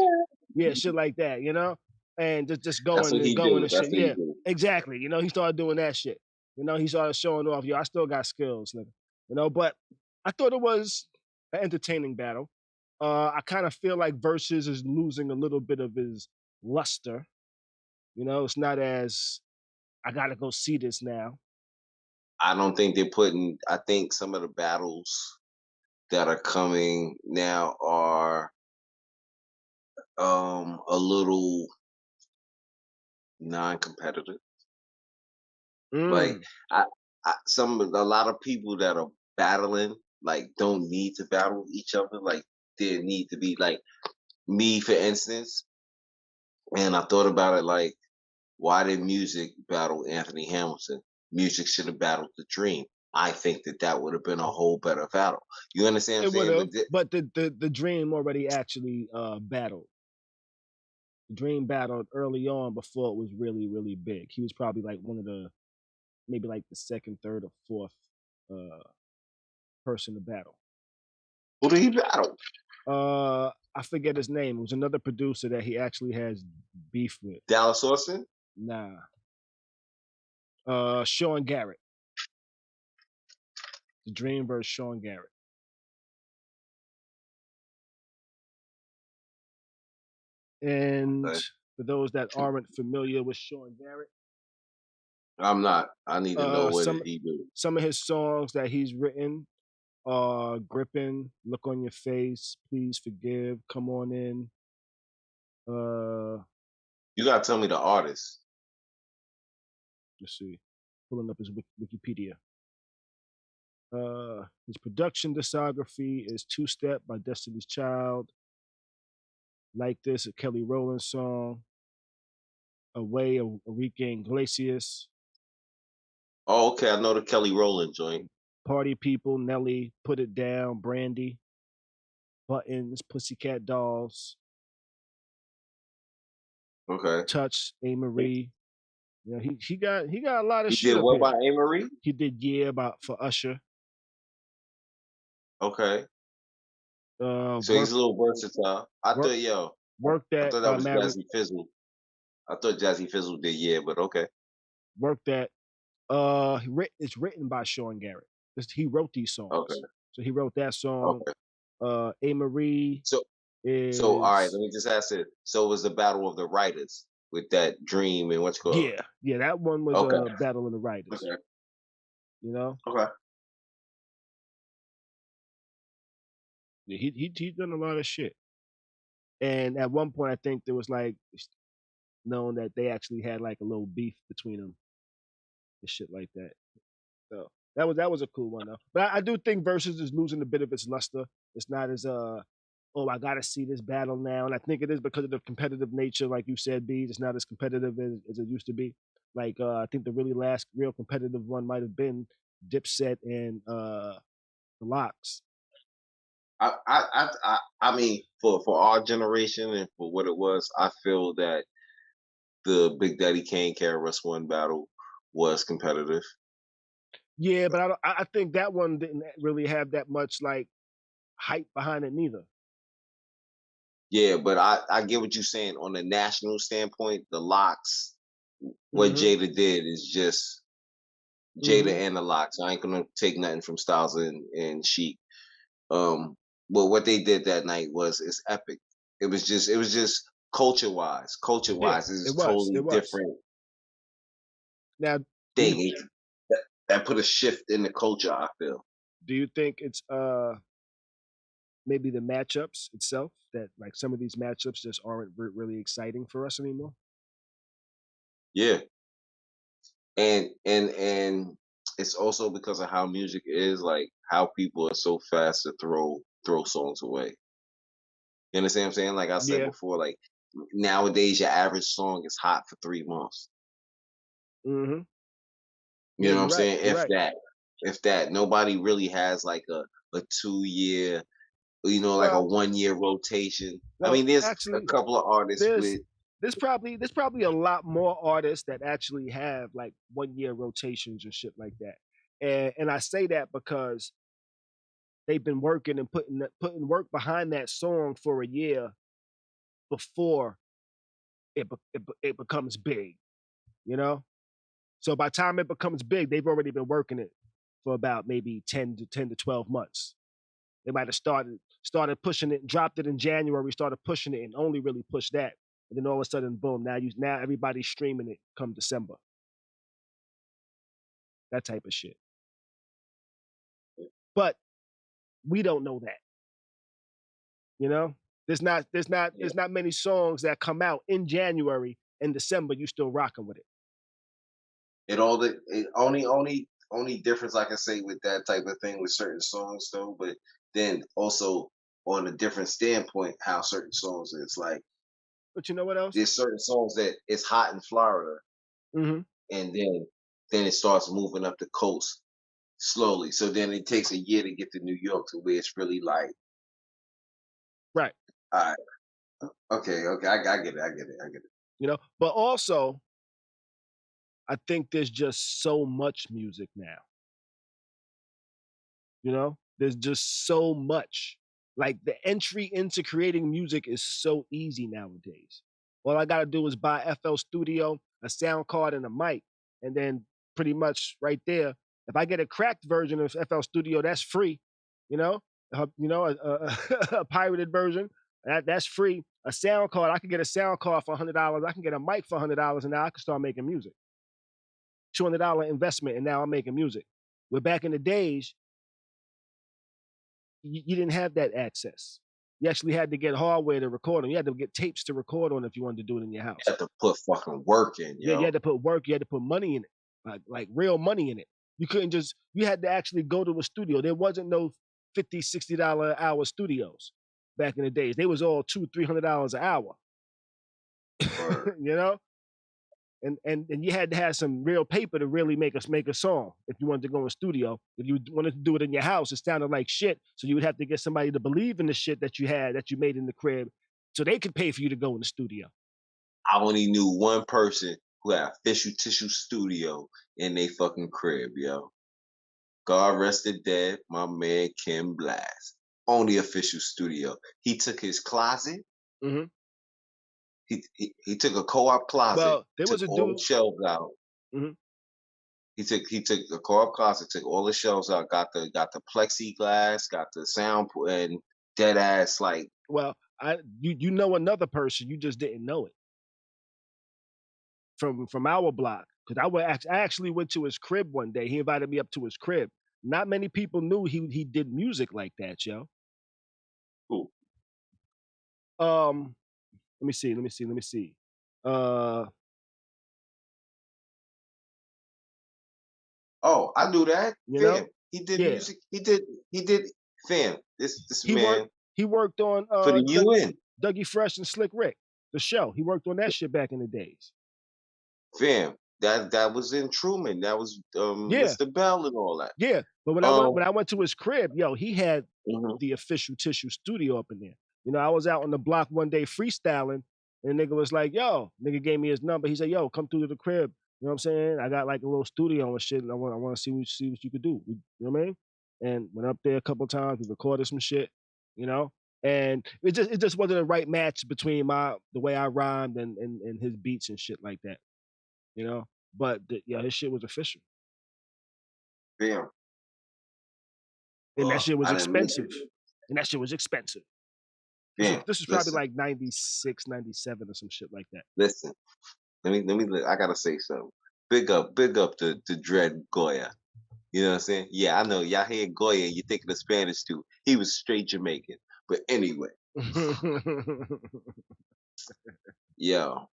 Yeah, shit like that, you know? And just going and going and shit. Yeah, exactly. You know, he started doing that shit. You know, he started showing off, I still got skills, nigga. You know, but I thought it was an entertaining battle. I kind of feel like Verzuz is losing a little bit of his luster. You know, it's not as, I gotta go see this now. I don't think I think some of the battles that are coming now are a little non-competitive. Like a lot of people that are battling like don't need to battle each other. Like there need to be like me, for instance. And I thought about it like, why did Musiq battle Anthony Hamilton? Musiq should have battled The Dream. I think that would have been a whole better battle. You understand what I'm saying? But the Dream already actually battled. The Dream battled early on before it was really, really big. He was probably like one of the, maybe like the second, third, or fourth person to battle. Who did he battle? I forget his name. It was another producer that he actually has beef with. Dallas Austin? Nah. Sean Garrett. The Dream versus Sean Garrett. And for those that aren't familiar with Sean Garrett, I'm not. I need to know what he do. Some of his songs that he's written are Gripping, Look on Your Face, Please Forgive, Come On In. You gotta tell me the artist. Let's see. Pulling up his Wikipedia. His production discography is Two Step by Destiny's Child. Like This, a Kelly Rowland song. Away, Enrique Iglesias. Oh, okay. I know the Kelly Rowland joint. Party People, Nelly, Put It Down, Brandy, Buttons, Pussycat Dolls. Okay. Touch, A. Marie. You know, he got a lot of shit. He did what about A. Marie? He did for Usher. Okay. So he's a little versatile. I thought that was Jazzy Fizzle. I thought Jazzy Fizzle did but okay. Work That. It's written by Sean Garrett. He wrote these songs. Okay. So he wrote that song. Okay. A. Marie. So all right, let me just ask it. So it was the battle of the writers with that Dream and what's called? Yeah, that one was a battle of the writers. Okay. You know? Okay. Yeah, he done a lot of shit. And at one point I think there was like known that they actually had like a little beef between them. and shit like that. So that was a cool one though. But I do think Versus is losing a bit of its luster. It's not as oh, I gotta see this battle now. And I think it is because of the competitive nature, like you said, Beez. It's not as competitive as it used to be. Like I think the really last real competitive one might have been Dipset and the Locks. I mean, for our generation and for what it was, I feel that the Big Daddy Kane KRS One battle was competitive. Yeah, but I think that one didn't really have that much like hype behind it neither. Yeah, but I get what you're saying. On the national standpoint, the Locks, what Jada did is just Jada and the Locks. I ain't gonna take nothing from Styles and Sheik. But what they did that night is epic. It was just culture wise. Culture Yeah, wise, it's it a was. totally different Now, thing. That put a shift in the culture, I feel. do you think it's maybe the matchups itself that like some of these matchups just aren't really exciting for us anymore? Yeah. And it's also because of how music is, like how people are so fast to throw songs away. You understand what I'm saying? Like I said Yeah. before, like nowadays your average song is hot for 3 months. Mm-hmm. You know what I'm you're right. saying? You're right. If that, nobody really has like a 2 year, like a Well, 1 year rotation. I well, mean, there's a actually, couple of artists with there's probably a lot more artists that actually have like 1 year rotations and shit like that. And I say that because they've been working and putting work behind that song for a year before it becomes big, you know? So by the time it becomes big, they've already been working it for about maybe 10 to 12 months. They might have started pushing it, dropped it in January, started pushing it, and only really pushed that. And then all of a sudden, boom! Now everybody's streaming it come December. That type of shit. But we don't know that. You know, there's not many songs that come out in January and December. You still rocking with it. Only difference I can say with that type of thing with certain songs though, but then also on a different standpoint, how certain songs is like But you know what else? there's certain songs that it's hot in Florida, Mm-hmm. and then it starts moving up the coast slowly. So then it takes a year to get to New York to where it's really like, Right. all right, okay, I get it, I get it. You know, but also I think there's just so much music now. You know, there's just so much. Like the entry into creating music is so easy nowadays. All I gotta do is buy FL Studio, a sound card, and a mic, and then pretty much right there. If I get a cracked version of FL Studio, that's free. You know, a pirated version that's free. A sound card, I can get a sound card for $100. I can get a mic for $100, and now I can start making music. $200 investment, and now I'm making music. Where back in the days, you didn't have that access. You actually had to get hardware to record on. You had to get tapes to record on if you wanted to do it in your house. You have to put fucking work in, yo. Yeah, you had to put work. You had to put money in it, like real money in it. You couldn't just. You had to actually go to a studio. There wasn't no $50, $60 an hour studios back in the days. They was all $200, $300 an hour. You know. And you had to have some real paper to really make a song if you wanted to go in studio. If you wanted to do it in your house, it sounded like shit. So you would have to get somebody to believe in the shit that you made in the crib, so they could pay for you to go in the studio. I only knew one person who had official tissue studio in they fucking crib, yo. God rest the dead, my man Kim Blast. Only official studio. He took his closet. Mm-hmm. He took a co-op closet. Well, there was a all dude. the shelves out. Mm-hmm. He took a co-op closet, took all the shelves out, got the plexiglass, got the sound, and dead ass like. Well, you know another person, you just didn't know it from our block, because I actually went to his crib one day. He invited me up to his crib. Not many people knew he did music like that, yo. Who? Let me see. Oh, I knew that. You Fam. know? He did Yeah. music. He did fam. This He man worked on for the UN. Dougie Fresh and Slick Rick, the show. He worked on that shit back in the days. Fam. That was in Truman. That was Mr. Bell and all that. Yeah. But when I went to his crib, yo, he had the official Tissue studio up in there. You know, I was out on the block one day freestyling, and the nigga was like, yo, nigga gave me his number. He said, yo, come through to the crib. You know what I'm saying? I got like a little studio and shit, and I want to see what you could do. You know what I mean? And went up there a couple times, we recorded some shit, you know? And it just wasn't the right match between the way I rhymed and his beats and shit like that. You know? But his shit was official. Damn. And that shit was expensive. Damn. This is probably like 96, 97 or some shit like that. Listen. Let me I gotta say something. Big up the Dread Goya. You know what I'm saying? Yeah, I know. Y'all hear Goya and you're thinking of Spanish too. He was straight Jamaican. But anyway. Yo.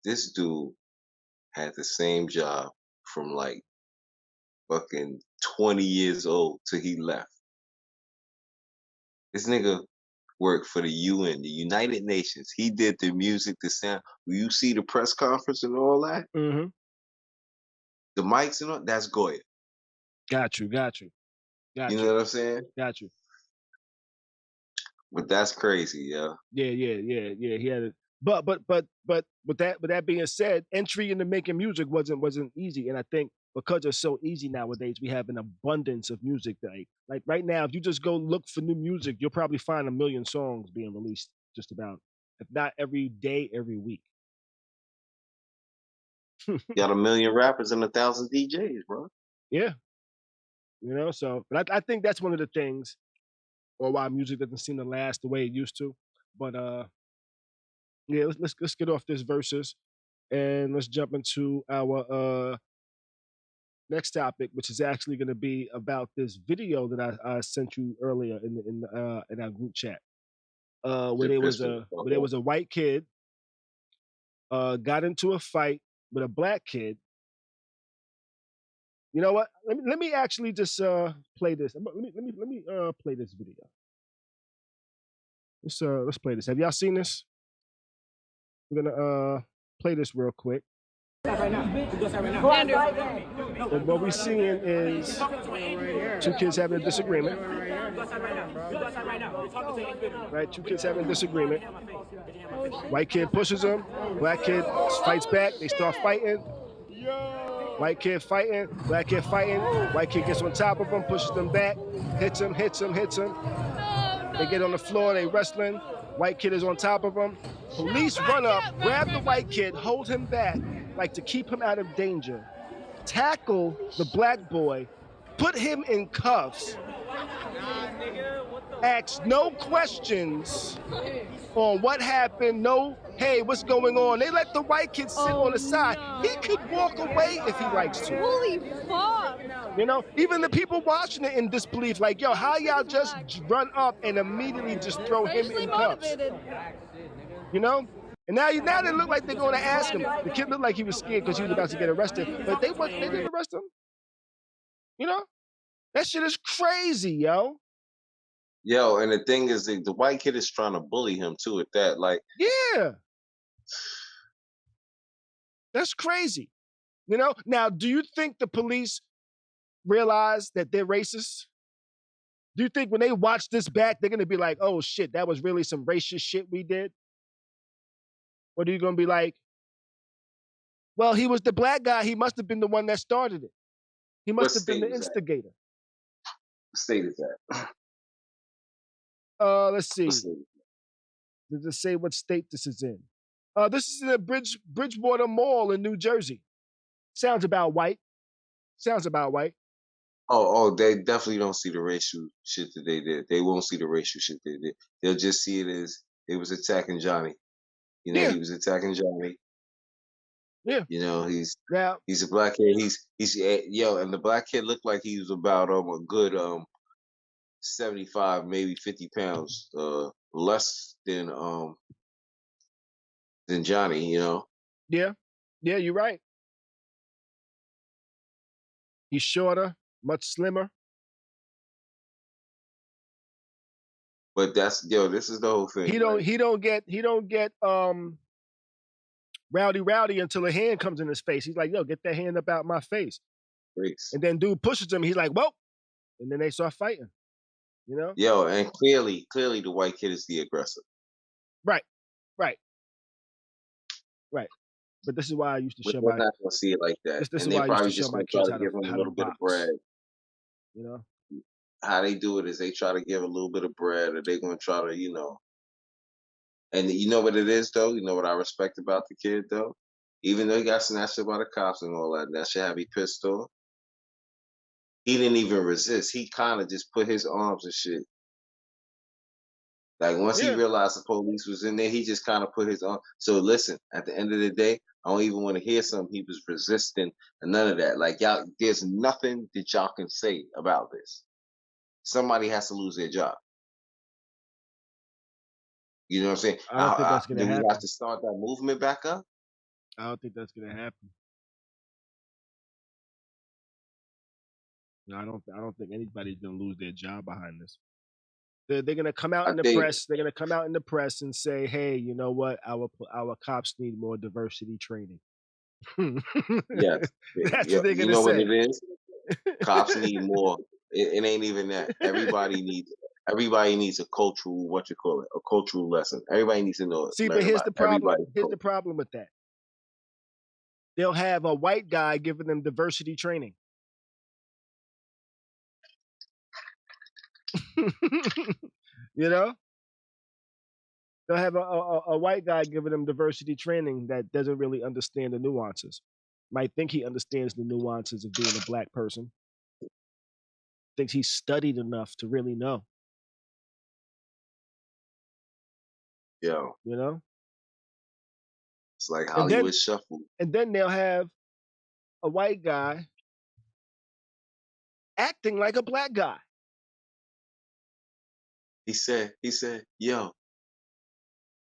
This dude had the same job from like fucking 20 years old till he left. This nigga worked for the UN, the United Nations. He did the music, the sound. When you see the press conference and all that, mm-hmm. the mics and all, that's Goya. Got you. You know what I'm saying? Got you. But that's crazy, yo. Yeah. He had it. But with that being said, entry into making music wasn't easy. And I think because it's so easy nowadays, we have an abundance of music. Like right now, if you just go look for new music, you'll probably find 1 million songs being released just about, if not every day, every week. Got 1 million rappers and 1,000 DJs, bro. Yeah. You know, so but I think that's one of the things, or why music doesn't seem to last the way it used to. But yeah, let's get off this Verzuz and let's jump into our next topic, which is actually going to be about this video that I sent you earlier in our group chat, where there was a white kid got into a fight with a black kid. You know what? Let me actually just play this. Let me play this video. Let's play this. Have y'all seen this? We're gonna play this real quick. What we're seeing is 2 kids having a disagreement. Right, 2 kids having a disagreement. White kid pushes him. Black kid fights back. They start fighting. White kid fighting. Black kid fighting. White kid gets on top of him, pushes them back, hits him. They get on the floor. They wrestling. White kid is on top of him. Police run up, grab the white kid, hold him back, like to keep him out of danger. Tackle the black boy, put him in cuffs, ask no questions on what happened, no, hey, what's going on? They let the white kid sit on the side. He could walk away if he likes to. Holy fuck. You know, even the people watching it in disbelief, like, yo, how y'all just run up and immediately just throw him in cuffs? You know? And now they look like they're going to ask him. The kid looked like he was scared because he was about to get arrested, but they didn't arrest him. You know? That shit is crazy, yo. Yo, and the thing is, the white kid is trying to bully him too at that. Like, yeah. That's crazy. You know? Now, do you think the police realize that they're racist? Do you think when they watch this back, they're going to be like, oh shit, that was really some racist shit we did? Or are you going to be like, well, he was the black guy. He must have been the one that started it. He must have been the instigator. What state is that? Let's see. Does it say what state this is in? This is in the Bridgewater Mall in New Jersey. Sounds about white. Oh, they definitely don't see the racial shit that they did. They won't see the racial shit they did. They'll just see it as they was attacking Johnny. You know, He was attacking Johnny. Yeah. You know, he's a black kid. He's and the black kid looked like he was about a good 75, maybe 50 pounds less than Johnny, you know. Yeah, you're right. He's shorter, much slimmer. But this is the whole thing. He don't get rowdy until a hand comes in his face. He's like, yo, get that hand up out my face. And then dude pushes him. He's like, whoa. And then they start fighting. You know? Yo, and clearly the white kid is the aggressor. Right. But this is why I used to show my. Not gonna see it like that. This is why I used to show my kids how to give them a little bit of bread. You know? How they do it is they try to give a little bit of bread, or they're gonna try to, you know. And you know what it is though? You know what I respect about the kid though? Even though he got snatched up by the cops and all that shit had me pissed off. He didn't even resist. He kind of just put his arms and shit. Like once he realized the police was in there, he just kind of put his arm. So listen, at the end of the day, I don't even want to hear something he was resisting and none of that. Like y'all, there's nothing that y'all can say about this. Somebody has to lose their job. You know what I'm saying? I don't think that's gonna happen. We have to start that movement back up. I don't think that's gonna happen. No, I don't think anybody's gonna lose their job behind this. They're gonna come out in the press. They're gonna come out in the press and say, "Hey, you know what? Our cops need more diversity training." Yes, that's what they're gonna say. You know what it is? Cops need more. It ain't even that. Everybody needs a cultural, a cultural lesson. Everybody needs to know. See, but here's the problem. Here's the problem with that. They'll have a white guy giving them diversity training. You know, they'll have a white guy giving them diversity training that doesn't really understand the nuances. Might think he understands the nuances of being a black person. Thinks he's studied enough to really know. Yo, you know, it's like Hollywood Shuffle. And then they'll have a white guy acting like a black guy. He said, yo,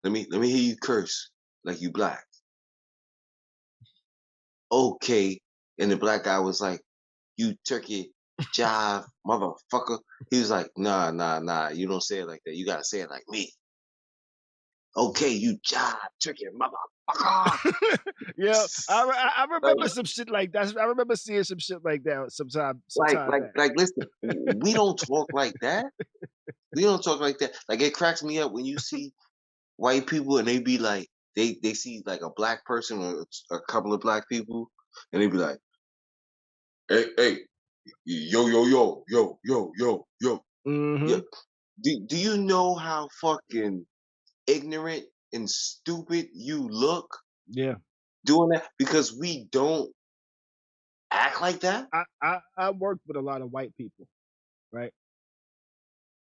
let me hear you curse like you black. Okay. And the black guy was like, you turkey jive motherfucker. He was like, nah, you don't say it like that. You gotta say it like me. Okay, you jive turkey motherfucker. Yeah, I remember some shit like that. I remember seeing some shit like that sometime. Like, listen, we don't talk like that. We don't talk like that. Like, it cracks me up when you see white people and they be like, they see like a black person or a couple of black people, and they be like, hey, yo. Mm-hmm. Yo. Do you know how fucking ignorant and stupid you look? Yeah. Doing that because we don't act like that. I worked with a lot of white people, right?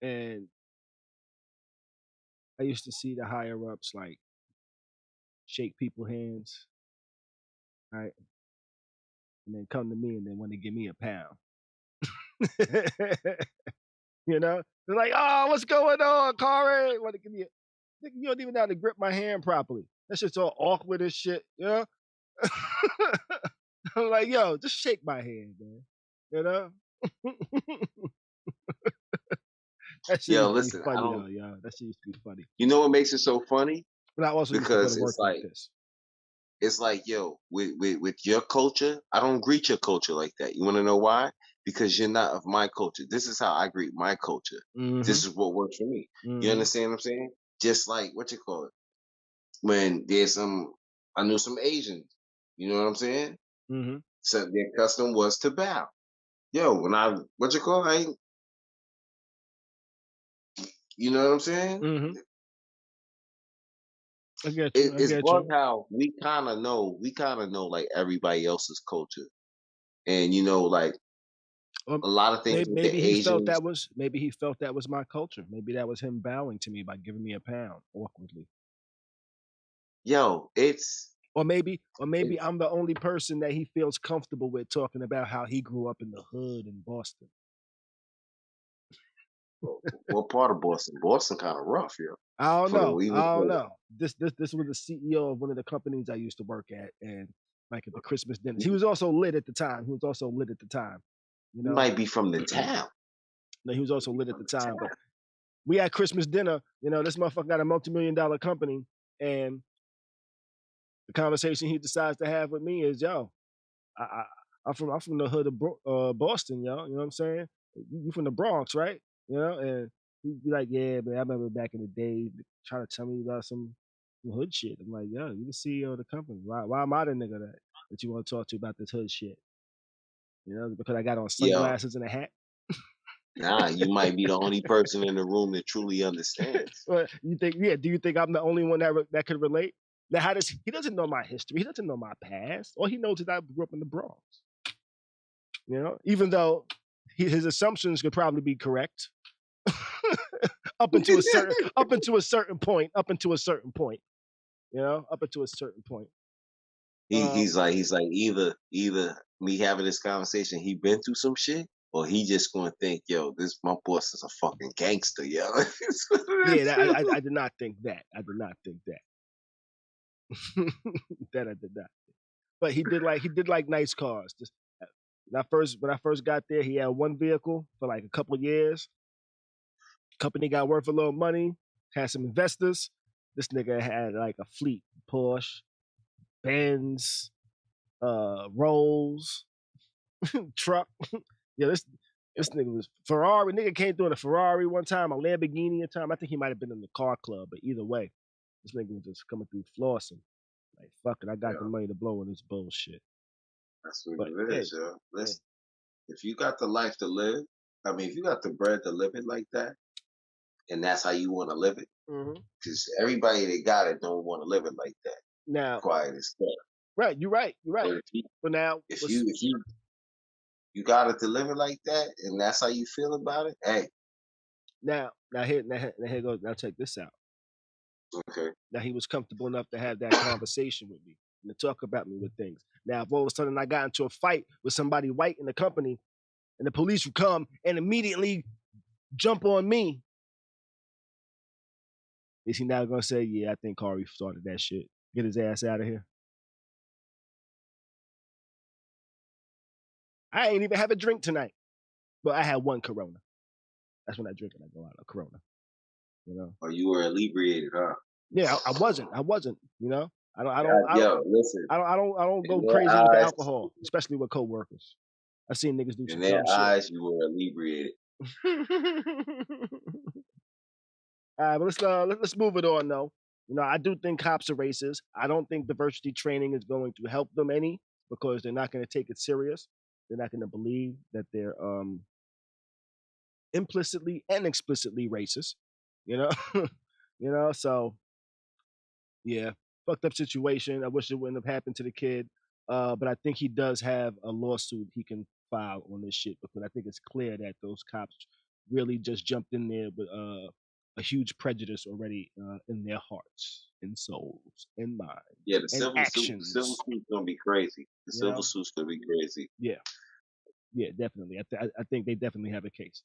And I used to see the higher ups like shake people's hands, right? And then come to me and then want to give me a pound. You know? They're like, oh, what's going on, Khary? Want to give me a... You don't even know how to grip my hand properly. That shit's all awkward as shit, you know? I'm like, yo, just shake my hand, man. You know? That shit used to be funny, though, yo. That shit used to be funny. You know what makes it so funny? But I also because it's like this. It's like, yo, with your culture, I don't greet your culture like that. You want to know why? Because you're not of my culture. This is how I greet my culture. Mm-hmm. This is what works for me. Mm-hmm. You understand what I'm saying? Just like, when there's I knew some Asians. You know what I'm saying? Mm-hmm. So their custom was to bow. Yo, when I you know what I'm saying? Mm-hmm. I get you. It's fun how we kind of know like everybody else's culture, and you know, like a lot of things. Maybe he felt that was my culture. Maybe that was him bowing to me by giving me a pound awkwardly. Yo, or maybe I'm the only person that he feels comfortable with talking about how he grew up in the hood in Boston. What part of Boston? Boston kind of rough, yo. I don't know. This was the CEO of one of the companies I used to work at, and like at the Christmas dinners. He was also lit at the time. You He know, might be from the town. no, he was also lit at the time. But we had Christmas dinner. You know, this motherfucker got a multi-million-dollar company, and the conversation he decides to have with me is, yo, I'm from the hood of Boston, yo. You know what I'm saying? You from the Bronx, right? You know, and he'd be like, yeah, man, I remember back in the day trying to tell me about some hood shit. I'm like, yo, you the CEO of the company. Why am I the nigga that you want to talk to about this hood shit? You know, because I got on sunglasses and a hat. Nah, you might be the only person in the room that truly understands. Well, you think? Yeah. Do you think I'm the only one that could relate? Now, how does he doesn't know my history? He doesn't know my past. All he knows is I grew up in the Bronx. You know, even though his assumptions could probably be correct up into a certain point. You know, up until a certain point. He's like either me having this conversation, he been through some shit, or he just gonna think, yo, this my boss is a fucking gangster, yo. Yeah, I did not think that. I did not think that. That I did not. But he did like nice cars. Just, when I first got there, he had one vehicle for like a couple of years. Company got worth a little money, had some investors. This nigga had like a fleet, Porsche, Benz, Rolls, truck. Yeah, this nigga was Ferrari. Nigga came through in a Ferrari one time, a Lamborghini a time. I think he might have been in the car club, but either way, this nigga was just coming through flossing. Like, fuck it, I got the money to blow on this bullshit. That's what it is, yo. Listen, if you got the life to live, I mean, if you got the bread to live it like that, and that's how you want to live it, because everybody that got it don't want to live it like that. Now, quiet as fuck. Right, you're right. But now, if you got it to live it like that, and that's how you feel about it, hey. Now here goes. Now check this out. Okay. Now he was comfortable enough to have that conversation with me and to talk about me with things. Now, if all of a sudden I got into a fight with somebody white in the company, and the police would come and immediately jump on me, is he now gonna say, "Yeah, I think Khary started that shit. Get his ass out of here"? I ain't even have a drink tonight, but I had one Corona. That's when I drink and I go out of Corona. You know. Oh, you were inebriated, huh? Yeah, I wasn't. You know. Listen. I don't go crazy with the alcohol, especially with coworkers. I've seen niggas do some dumb shit. In their eyes, you were inebriated. All right, but let's move it on though. You know, I do think cops are racist. I don't think diversity training is going to help them any because they're not going to take it serious. They're not going to believe that they're implicitly and explicitly racist. You know, you know. So, yeah, fucked up situation. I wish it wouldn't have happened to the kid, but I think he does have a lawsuit he can file on this shit because I think it's clear that those cops really just jumped in there with a huge prejudice already in their hearts and souls and minds. Yeah, the civil suit's gonna be crazy. The civil suit's gonna be crazy. Yeah, definitely. I think they definitely have a case.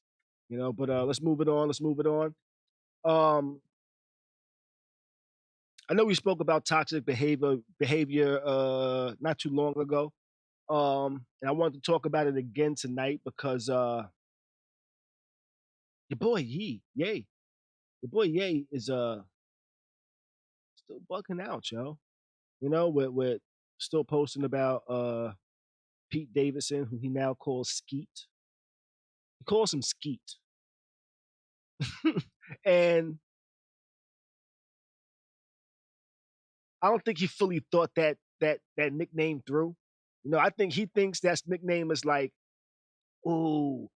You know, but let's move it on. I know we spoke about toxic behavior not too long ago, and I wanted to talk about it again tonight because your boy Ye is still bugging out, yo. You know, we're still posting about Pete Davidson, who he now calls Skeet. He calls him Skeet. And I don't think he fully thought that nickname through. You know, I think he thinks that nickname is like, ooh,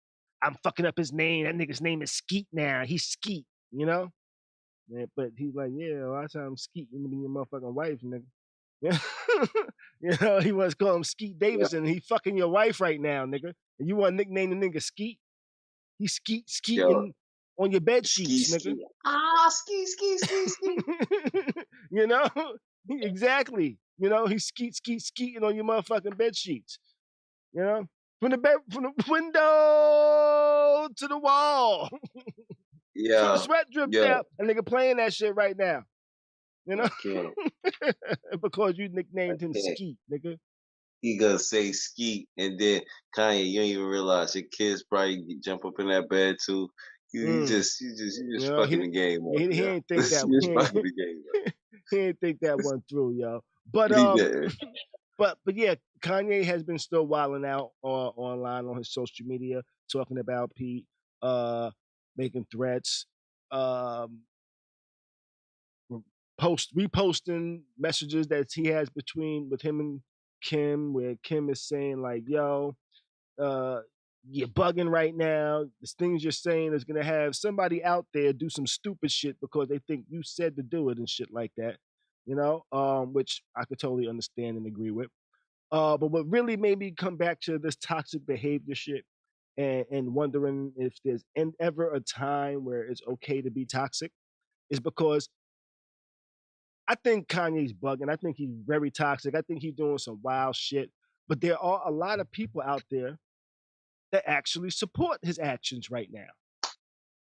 I'm fucking up his name. That nigga's name is Skeet now. He's Skeet, you know? Yeah, but he's like, yeah, well, that's how I'm Skeet. You mean your motherfucking wife, nigga. Yeah. You know, he wants to call him Skeet Davidson. Yeah. He fucking your wife right now, nigga. And you want to nickname the nigga Skeet? He's skeeting on your bed sheets, nigga. Skeet. You know? Exactly. You know, he's skeeting on your motherfucking bed sheets. You know? From the window to the wall. Yeah. Sweat dripped out. And nigga playing that shit right now. You know? Because you nicknamed him Skeet, nigga. he gonna say skeet, and then Kanye, you don't even realize your kids probably jump up in that bed too. You just You know, fucking the game up, he yeah. ain't think that You just fucking the game up. he ain't think that one through, yo. But He did. but yeah, Kanye has been still wilding out online on his social media, talking about Pete, making threats, reposting messages that he has with him and Kim, where Kim is saying like, "Yo, you're bugging right now. The things you're saying is gonna have somebody out there do some stupid shit because they think you said to do it and shit like that." You know, which I could totally understand and agree with. But what really made me come back to this toxic behavior shit and wondering if there's ever a time where it's okay to be toxic is because I think Kanye's bugging. I think he's very toxic. I think he's doing some wild shit. But there are a lot of people out there that actually support his actions right now.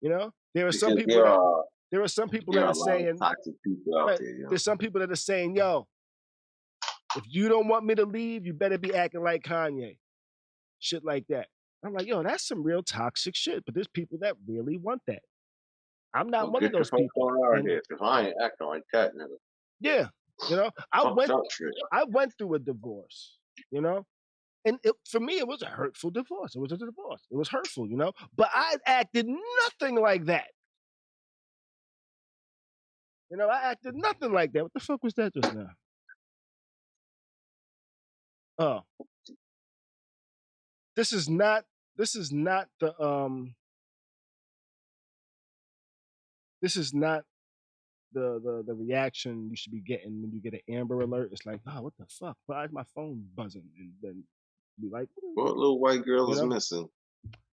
You know, there are some Because people that are a lot of saying, toxic people out right, there, you know? there's some people that are saying, yo, if you don't want me to leave, you better be acting like Kanye. Shit like that. I'm like, yo, that's some real toxic shit. But there's people that really want that. I'm not one of Get your those people. phone out And here, because I ain't acting like that, nigga. yeah, you know, I went through a divorce, you know, and for me, it was a hurtful divorce. It was a divorce. It was hurtful, you know, but I acted nothing like that. You know, I acted nothing like that. What the fuck was that just now? Oh, this is not the this is not the reaction you should be getting when you get an Amber Alert. It's like, oh, what the fuck? Why is my phone buzzing? And then be like, what little white girl you is know? missing?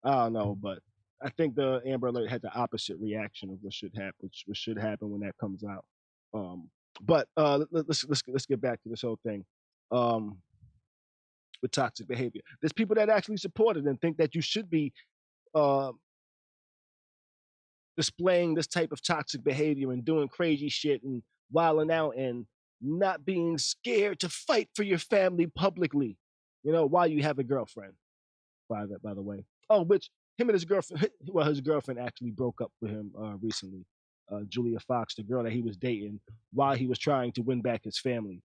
I don't know, but I think the Amber Alert had the opposite reaction of what should happen, what should happen when that comes out. But let's get back to this whole thing with toxic behavior. There's people that actually support it and think that you should be displaying this type of toxic behavior and doing crazy shit and wilding out and not being scared to fight for your family publicly, you know, while you have a girlfriend. By the way. Oh, which him and his girlfriend, well, his girlfriend actually broke up with him recently. Julia Fox, the girl that he was dating while he was trying to win back his family,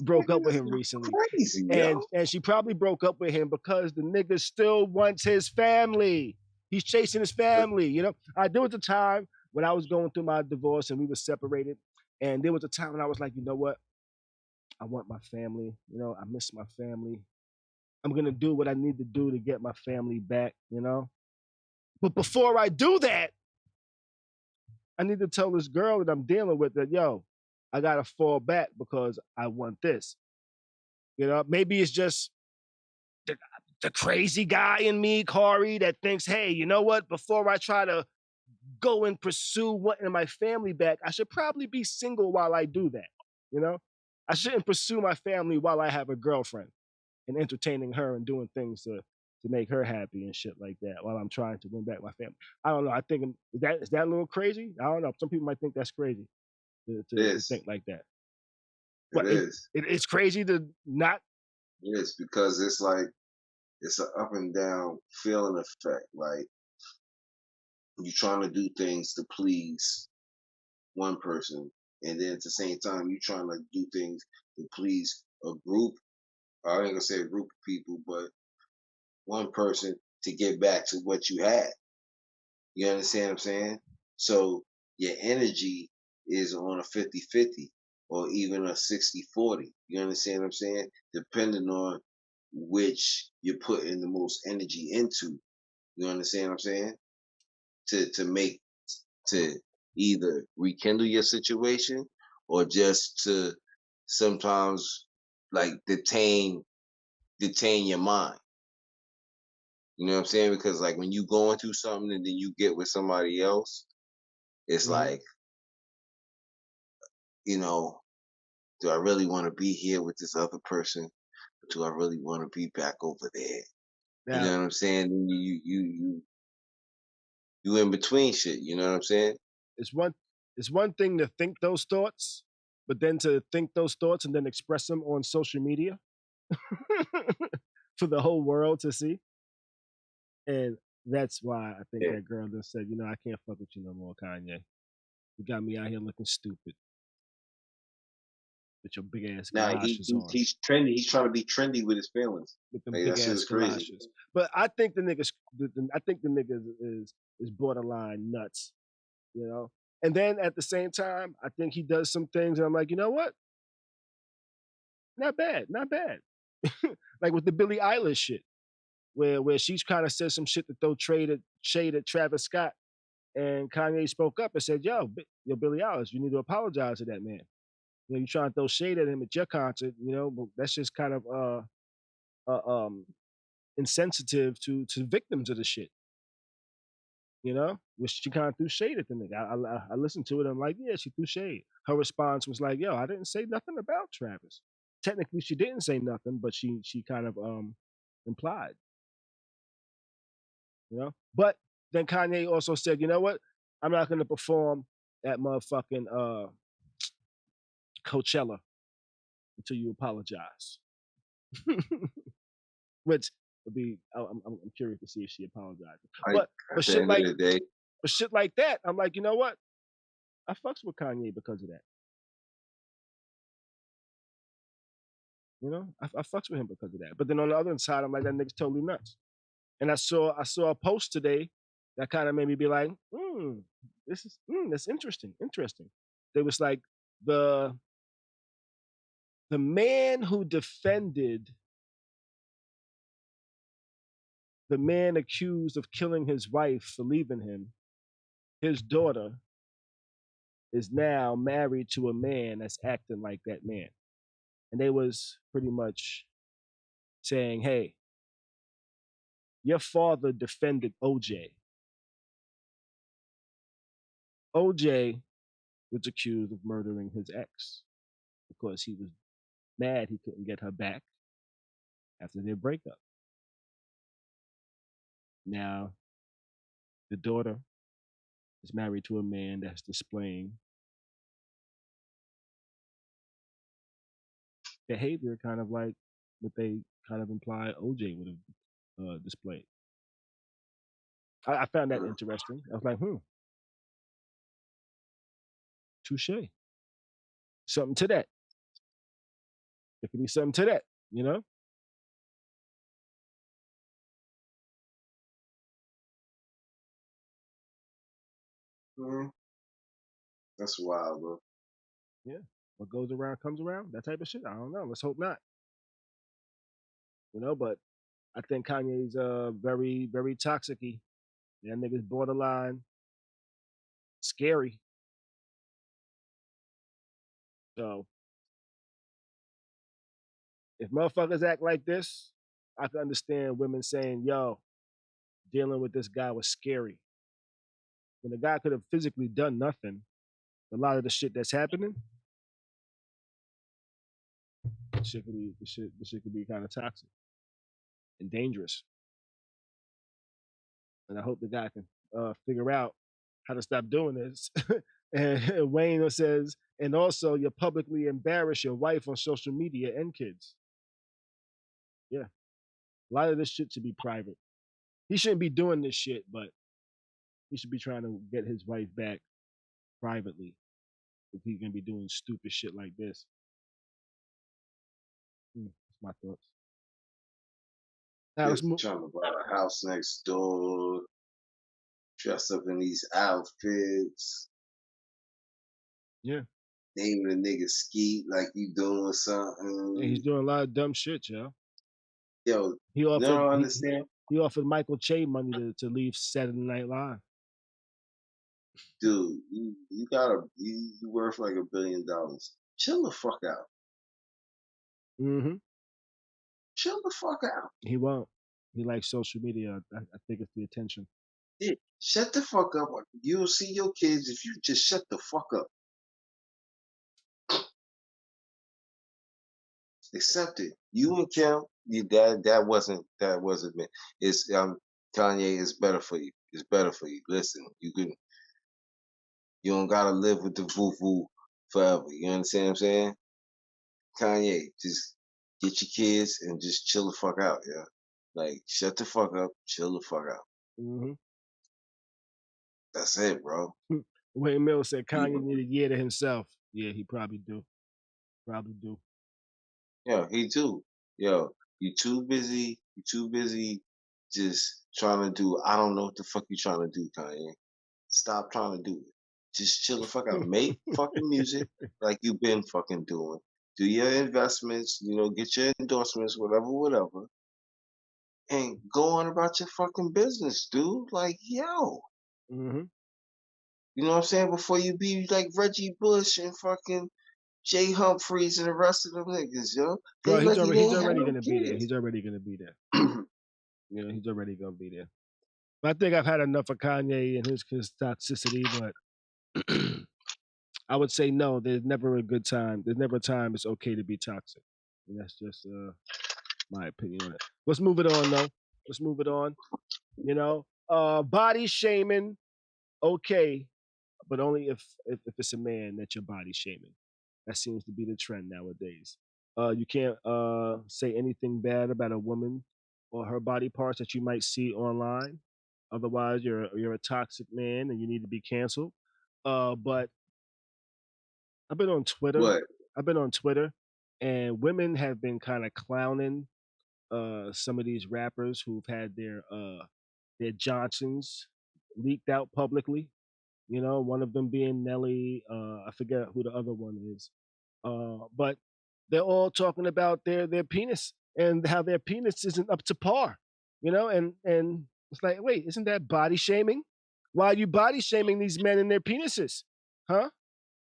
broke up with him recently. Crazy, and she probably broke up with him because the nigga still wants his family. He's chasing his family, you know. There was a time when I was going through my divorce and we were separated, and there was a time when I was like, you know what? I want my family. You know, I miss my family. I'm going to do what I need to do to get my family back, you know? But before I do that, I need to tell this girl that I'm dealing with that, yo, I got to fall back because I want this. You know, maybe it's just the crazy guy in me, Khary, that thinks, hey, you know what? Before I try to go and pursue wanting my family back, I should probably be single while I do that, you know? I shouldn't pursue my family while I have a girlfriend and entertaining her and doing things to make her happy and shit like that while I'm trying to win back my family. I don't know. I think is that a little crazy? I don't know. Some people might think that's crazy to think like that. But it's crazy to not. It is, because it's like it's an up and down feeling effect. Like you're trying to do things to please one person, and then at the same time you're trying to do things to please a group. I ain't gonna say a group of people, but one person to get back to what you had. You understand what I'm saying? So your energy is on a 50-50 or even a 60-40. You understand what I'm saying? Depending on which you're putting the most energy into. You understand what I'm saying? To either rekindle your situation or just to sometimes like detain your mind. You know what I'm saying? Because like when you going through something and then you get with somebody else, it's like, you know, do I really want to be here with this other person? Or do I really want to be back over there? Now, you know what I'm saying? You in between shit. You know what I'm saying? It's one thing to think those thoughts, but then to think those thoughts and then express them on social media for the whole world to see. And that's why I think that girl then said, I can't fuck with you no more, Kanye. You got me out here looking stupid with your big ass galoshes on. He's trendy. He's trying to be trendy with his feelings. With them big ass galoshes. But I think the nigga is borderline nuts, And then at the same time, I think he does some things, and I'm like, you know what? Not bad. Like with the Billie Eilish shit, where she's kind of said some shit to throw shade at Travis Scott, and Kanye spoke up and said, yo, Billie Eilish, you need to apologize to that man. You trying to throw shade at him at your concert, but that's just kind of insensitive to victims of the shit. Which she kind of threw shade at the nigga. I listened to it, I'm like, yeah, she threw shade. Her response was like, yo, I didn't say nothing about Travis. Technically, she didn't say nothing, but she kind of implied. But then Kanye also said, you know what? I'm not going to perform at motherfucking Coachella until you apologize. Which would be, I'm curious to see if she apologizes. But shit like that, I'm like, you know what? I fucks with Kanye because of that. I fucks with him because of that. But then on the other side, I'm like, that nigga's totally nuts. And I saw a post today that kind of made me be like, that's interesting. There was like the man who defended the man accused of killing his wife for leaving him, his daughter is now married to a man that's acting like that man. And they was pretty much saying, hey, your father defended OJ. OJ was accused of murdering his ex because he was mad he couldn't get her back after their breakup. Now, the daughter is married to a man that's displaying behavior kind of like what they kind of imply OJ would have displayed. I found that interesting. I was like, touche. Something to that. There could be something to that, That's wild, bro. Yeah. What goes around comes around, that type of shit. I don't know. Let's hope not. But I think Kanye's very, very toxic-y. That nigga's borderline scary. So if motherfuckers act like this, I can understand women saying, yo, dealing with this guy was scary. When the guy could have physically done nothing, a lot of the shit that's happening, the shit could be kind of toxic and dangerous. And I hope the guy can figure out how to stop doing this. And Wayne says, and also you publicly embarrass your wife on social media and kids. Yeah. A lot of this shit should be private. He shouldn't be doing this shit, but he should be trying to get his wife back privately if he's going to be doing stupid shit like this. That's my thoughts. Now, let's move. Trying to buy a house next door, dress up in these outfits. Yeah. Naming a nigga Skeet like you doing something. Yeah, he's doing a lot of dumb shit, yo. Yo, you don't understand? He offered Michael Che money to leave Saturday Night Live. Dude, you worth like $1 billion. Chill the fuck out. Mm-hmm. Chill the fuck out. He won't. He likes social media. I think it's the attention. Yeah, shut the fuck up. You'll see your kids if you just shut the fuck up. Accept it. You and Kim, that wasn't me. It's Kanye is better for you. It's better for you. Listen, you don't gotta live with the voo-voo forever. You understand what I'm saying? Kanye, just get your kids and just chill the fuck out, yeah. Like, shut the fuck up, chill the fuck out. Mm-hmm. That's it, bro. Wayne Mills said Kanye Yeah. need a year to himself. Yeah, he probably do. Probably do. Yo, he too. Yo, you too busy. You too busy just trying to do. I don't know what the fuck you trying to do, Kanye. Stop trying to do it. Just chill the fuck out. Make fucking music like you've been fucking doing. Do your investments. You know, get your endorsements, whatever. And go on about your fucking business, dude. Like, yo. Mm-hmm. You know what I'm saying? Before you be like Reggie Bush and fucking Jay Humphreys and the rest of them niggas, yo. Well, They he's lucky they already ain't have no gonna be there. kids. He's already gonna be there. You know, he's already gonna be there. But I think I've had enough of Kanye and his toxicity, but I would say no, there's never a good time. There's never a time it's okay to be toxic. And that's just my opinion on it. Let's move it on though. Let's move it on. You know, body shaming, okay, but only if it's a man that you're body shaming. That seems to be the trend nowadays. You can't say anything bad about a woman or her body parts that you might see online. Otherwise, you're a toxic man and you need to be canceled. But I've been on Twitter. What? I've been on Twitter, and women have been kind of clowning some of these rappers who've had their Johnsons leaked out publicly. You know, one of them being Nelly. I forget who the other one is. But they're all talking about their penis and how their penis isn't up to par. You know, and it's like, wait, isn't that body shaming? Why are you body shaming these men and their penises? Huh?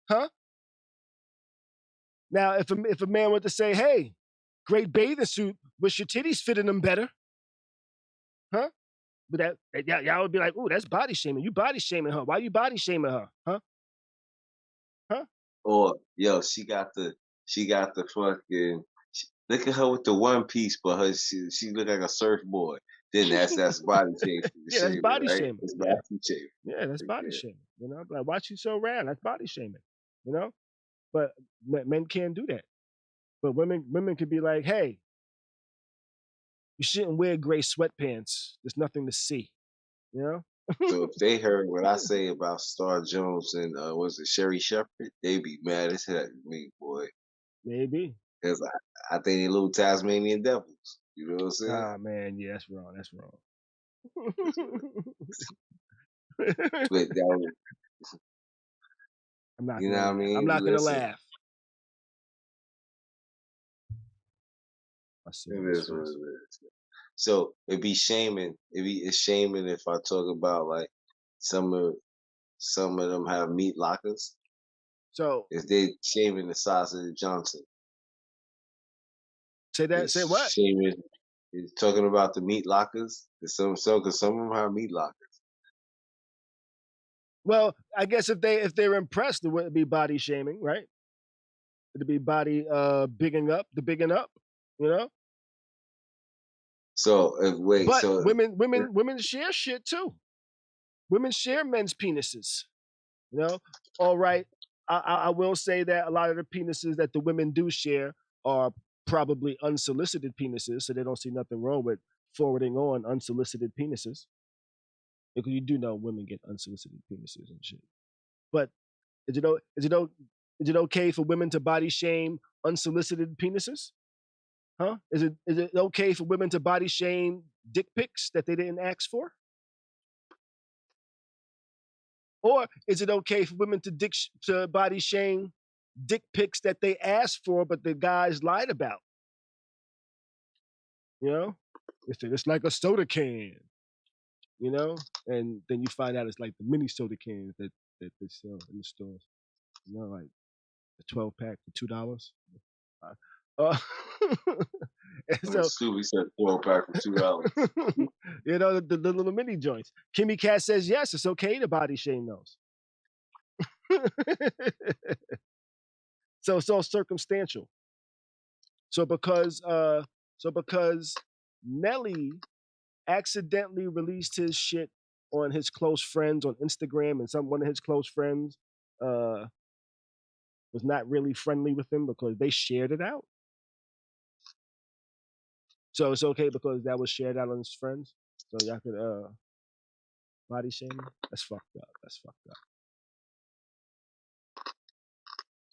Huh? Now, if a man were to say, "Hey, great bathing suit, wish your titties fitted them better," huh? But y'all would be like, "Ooh, that's body shaming. You body shaming her. Why you body shaming her? Huh? Huh?" Or yo, she got the fucking. Look at her with the one piece, but she look like a surfboard. Then that's body Yeah, that's shaming, body right? shaming. It's Yeah. body shaming. Yeah, that's body Yeah. shaming. You know, like, why you so round? That's body shaming. You know, but men can't do that. But women could be like, "Hey, you shouldn't wear gray sweatpants. There's nothing to see." You know. So if they heard what I say about Star Jones and was it Sherry Shepherd, they be mad as heck at me, boy. Maybe. Cause I think they little Tasmanian devils. You know what I'm saying? Ah, man, yeah, that's wrong. That's wrong. But that, I'm not you know gonna what I laugh. mean? I'm not gonna Listen, laugh. I see it what it is what says. it is. So it's shaming if I talk about like some of them have meat lockers. So If they shaming the size of the Johnson. say that. It's Say what? shaming. It's talking about the meat lockers. Cause some of them have meat lockers. Well, I guess if they're impressed, it wouldn't be body shaming, right? It'd be body bigging up, you know. So But women share shit too. Women share men's penises. You know. All right. I will say that a lot of the penises that the women do share are probably unsolicited penises, so they don't see nothing wrong with forwarding on unsolicited penises. Because you do know women get unsolicited penises and shit. But is it okay for women to body shame unsolicited penises? Huh? Is it okay for women to body shame dick pics that they didn't ask for? Or is it okay for women to body shame dick pics that they asked for but the guys lied about? You know, it's like a soda can. You know, and then you find out it's like the mini soda cans that they sell in the stores. You know, like a 12-pack for $2. Uh, so Scooby said 12-pack for $2. you know, the little mini joints. Kimmy Cat says yes, it's okay to body shame those. So it's all circumstantial. So because Nelly accidentally released his shit on his close friends on Instagram, and one of his close friends was not really friendly with him because they shared it out. So it's okay because that was shared out on his friends. So y'all could body shame him. That's fucked up. That's fucked up.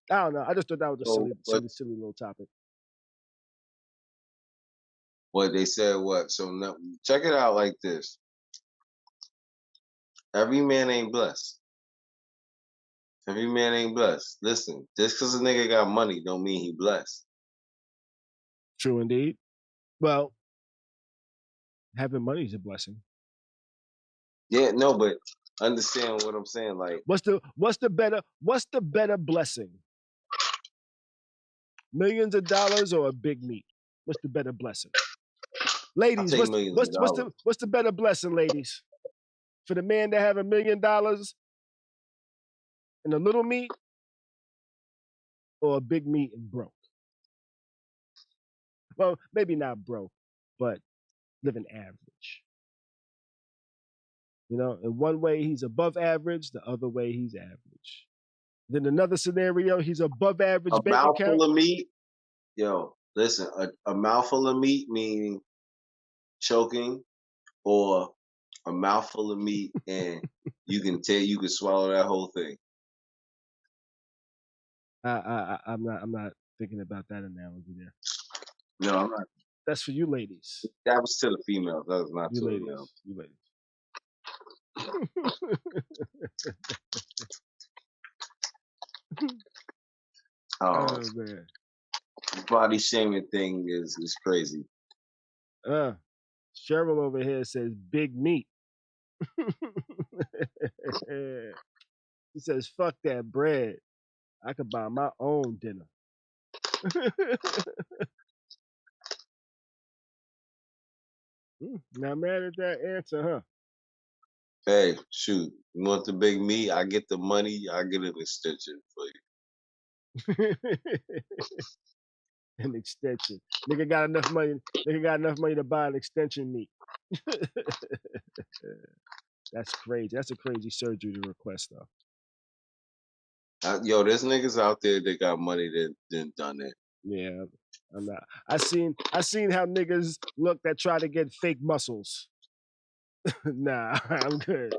I don't know. I just thought that was a silly little topic. What they said, what? So no, check it out like this. Every man ain't blessed. Every man ain't blessed. Listen, just because a nigga got money don't mean he blessed. True indeed. Well, having money is a blessing. Yeah, no, but understand what I'm saying. Like, what's the better blessing? Millions of dollars or a big meat? What's the better blessing? Ladies, what's the better blessing, ladies? For the man to have $1 million and a little meat, or a big meat and broke? Well, maybe not broke, but living average. You know, in one way he's above average, the other way he's average. Then another scenario, he's above average bank account. A mouthful of meat, yo, listen, a mouthful of meat meaning choking, or a mouthful of meat and you can swallow that whole thing. I'm not thinking about that analogy there. No, I'm not. That's for you ladies. That was to the females. That was not to the males. You ladies. Oh man. Body shaming thing is crazy. Cheryl over here says big meat. He says, fuck that bread. I could buy my own dinner. Not mad at that answer, huh? Hey, shoot. You want the big meat? I get the money. I get an extension for you. An extension. Nigga got enough money to buy an extension meat. That's crazy. That's a crazy surgery to request, though. Yo, there's niggas out there that got money that didn't done it. Yeah, I'm not. I seen how niggas look that try to get fake muscles. Nah, I'm good.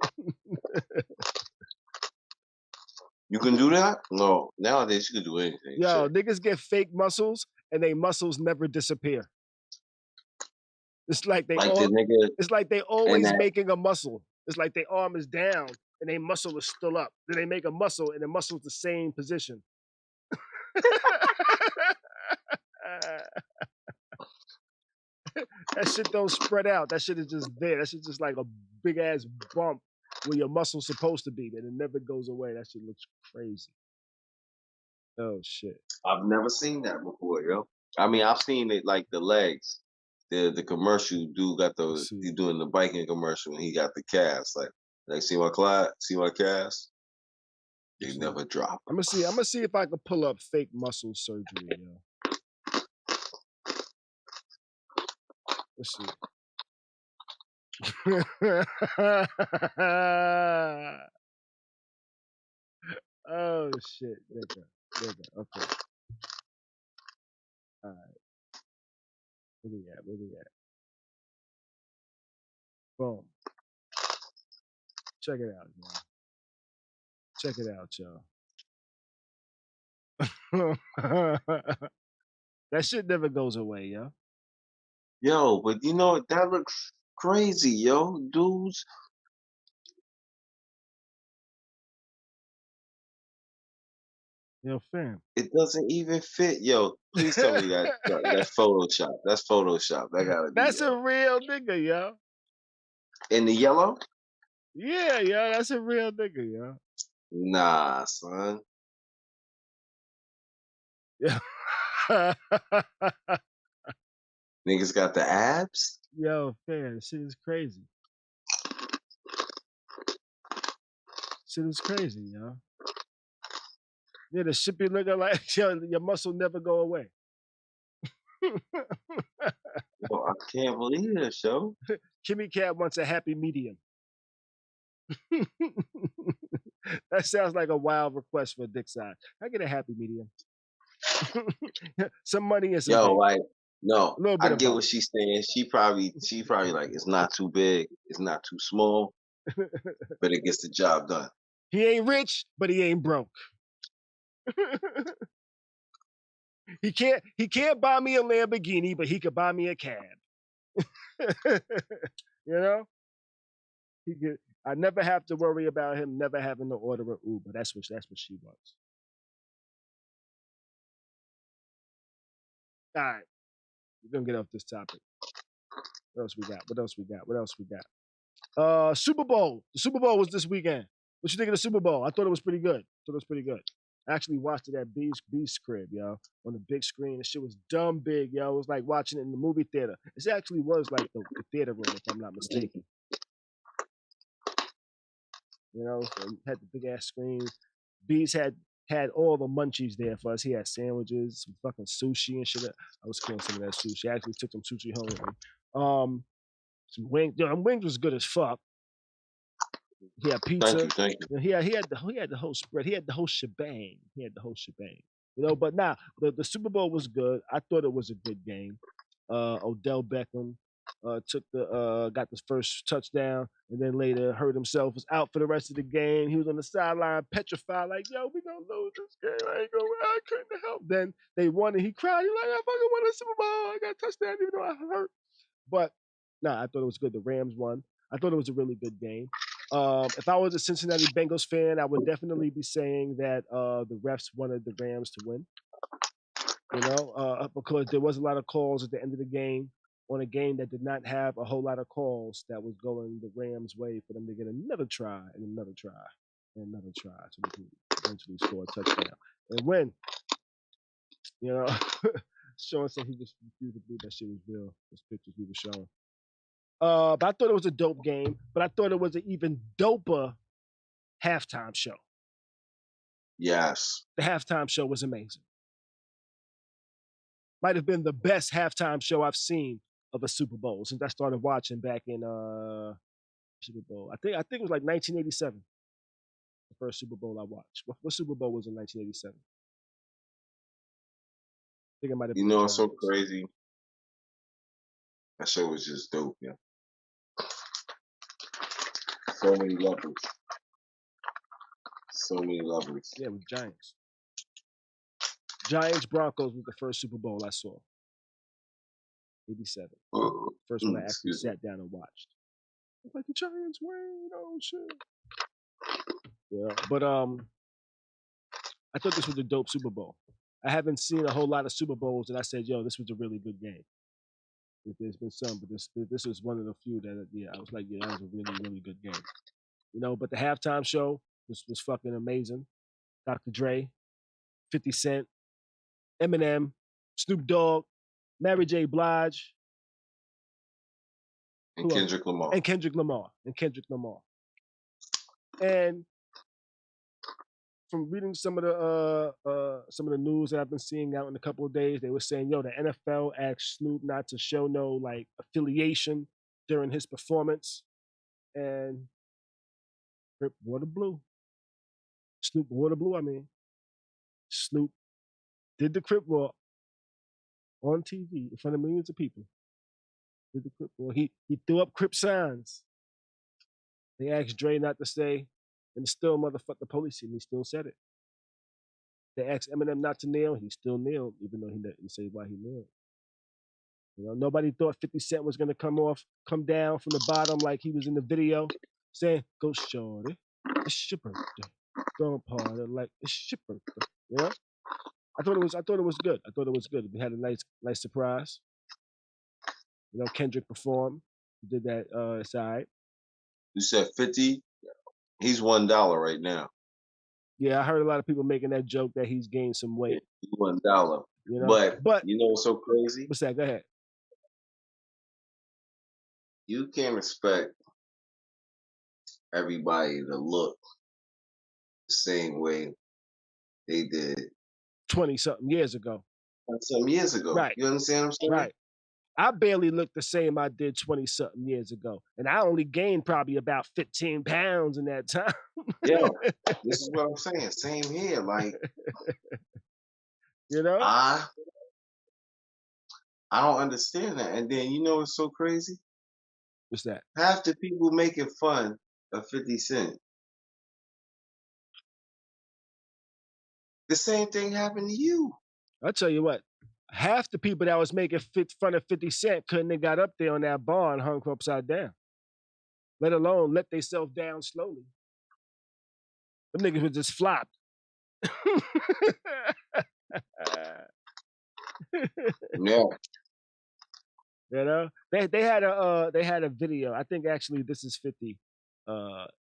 You can do that? No, nowadays you can do anything. Yo, niggas get fake muscles and they muscles never disappear. It's like they always making a muscle. It's like their arm is down and their muscle is still up. Then they make a muscle and the muscle's the same position. That shit don't spread out. That shit is just there. That shit's just like a big ass bump where your muscle's supposed to be, and it never goes away. That shit looks crazy. Oh shit. I've never seen that before, yo. I mean, I've seen it like the legs. The commercial dude got he's doing the biking commercial and he got the cast. Like see my cast? They never drop. I'm gonna see if I can pull up fake muscle surgery, yo. Let's see. Oh shit, nigga. Okay. All right. Where we at? Boom. Check it out, y'all. That shit never goes away, yo. Yo, but you know, that looks crazy, yo. Dudes. Yo, fam. It doesn't even fit, yo. Please tell me that's Photoshop. That's Photoshop. That gotta be. That's a real nigga, yo. In the yellow? Yeah, yo. That's a real nigga, yo. Nah, son. Yeah. Niggas got the abs? Yo, fam, shit is crazy. Yo. Yeah, the shit be looking like your muscle never go away. Yo, I can't believe this, yo. Kimmy Cat wants a happy medium. That sounds like a wild request for a dick size. I get a happy medium. Some money and some Yo, dick. like, no, A little bit I of get both. what she's saying. She probably like, it's not too big, it's not too small, but it gets the job done. He ain't rich, but he ain't broke. He can't buy me a Lamborghini, but he could buy me a cab. You know? I never have to worry about him never having to order an Uber. That's what she wants. All right. We're gonna get off this topic. What else we got? Super Bowl. The Super Bowl was this weekend. What you think of the Super Bowl? I thought it was pretty good. I actually watched it at Beez crib, yo, on the big screen. The shit was dumb big, yo. It was like watching it in the movie theater. It actually was like the theater room, if I'm not mistaken. You know, so it had the big ass screen. Beez had all the munchies there for us. He had sandwiches, some fucking sushi and shit. I was killing some of that sushi. I actually took some sushi home with me. Some wings. Yo, wings was good as fuck. He had pizza. Thank you. He had the whole spread. He had the whole shebang. You know, but nah, the Super Bowl was good. I thought it was a good game. Odell Beckham got the first touchdown, and then later hurt himself, was out for the rest of the game. He was on the sideline petrified, like, yo, we gonna lose this game. I couldn't help. Then they won and he cried. He like, I fucking won the Super Bowl. I got a touchdown even though I hurt. But nah, I thought it was good. The Rams won. I thought it was a really good game. If I was a Cincinnati Bengals fan, I would definitely be saying that the refs wanted the Rams to win. You know, because there was a lot of calls at the end of the game on a game that did not have a whole lot of calls that was going the Rams' way for them to get another try and another try and another try so they can eventually score a touchdown and win. You know, Sean said he just refused to believe that shit was real. Those pictures we were showing. But I thought it was a dope game, but I thought it was an even doper halftime show. Yes. The halftime show was amazing. Might have been the best halftime show I've seen of a Super Bowl since I started watching back in Super Bowl. I think it was like 1987. The first Super Bowl I watched. What Super Bowl was in 1987? I think it might have been. You know, it's so crazy. That show was just dope, yeah. So many levels. Yeah, with Giants. Giants Broncos was the first Super Bowl I saw. 87. First one I actually sat down and watched. Like the Giants win, oh shit. Yeah, but I thought this was a dope Super Bowl. I haven't seen a whole lot of Super Bowls that I said, yo, this was a really good game. There's been some, but this was one of the few that, yeah, I was like, yeah, that was a really, really good game. You know, but the halftime show was fucking amazing. Dr. Dre, 50 Cent, Eminem, Snoop Dogg, Mary J. Blige. And Kendrick Lamar. And from reading some of the news that I've been seeing out in a couple of days, they were saying, yo, the NFL asked Snoop not to show no like affiliation during his performance. And Crip wore the blue. Snoop wore the blue, I mean. Snoop did the Crip walk on TV in front of millions of people. Did the Crip walk. He threw up Crip signs. They asked Dre not to say, and still motherfucked the police, and he still said it. They asked Eminem not to kneel, he still kneeled, even though he didn't say why he kneeled. You know, nobody thought 50 Cent was gonna come down from the bottom like he was in the video, saying, "Go shorty, it's your birthday. Go party like it's your birthday." You know? I thought it was good. We had a nice surprise. You know, Kendrick performed. He did that side. You said 50? He's $1 right now. Yeah, I heard a lot of people making that joke that he's gained some weight. $1. You know? But you know what's so crazy? What's that? Go ahead. You can't expect everybody to look the same way they did 20-something years ago. Some years ago. Right. You understand what I'm saying? Right. I barely look the same I did 20-something years ago. And I only gained probably about 15 pounds in that time. Yeah, this is what I'm saying. Same here. Like You know? I don't understand that. And then you know what's so crazy? What's that? Half the people making fun of 50 Cent. The same thing happened to you. I'll tell you what, half the people that was making fun of 50 Cent couldn't have got up there on that bar and hung upside down. Let alone let themselves down slowly. Them niggas would just flop. Yeah. You know, they had a video. I think actually this is 50.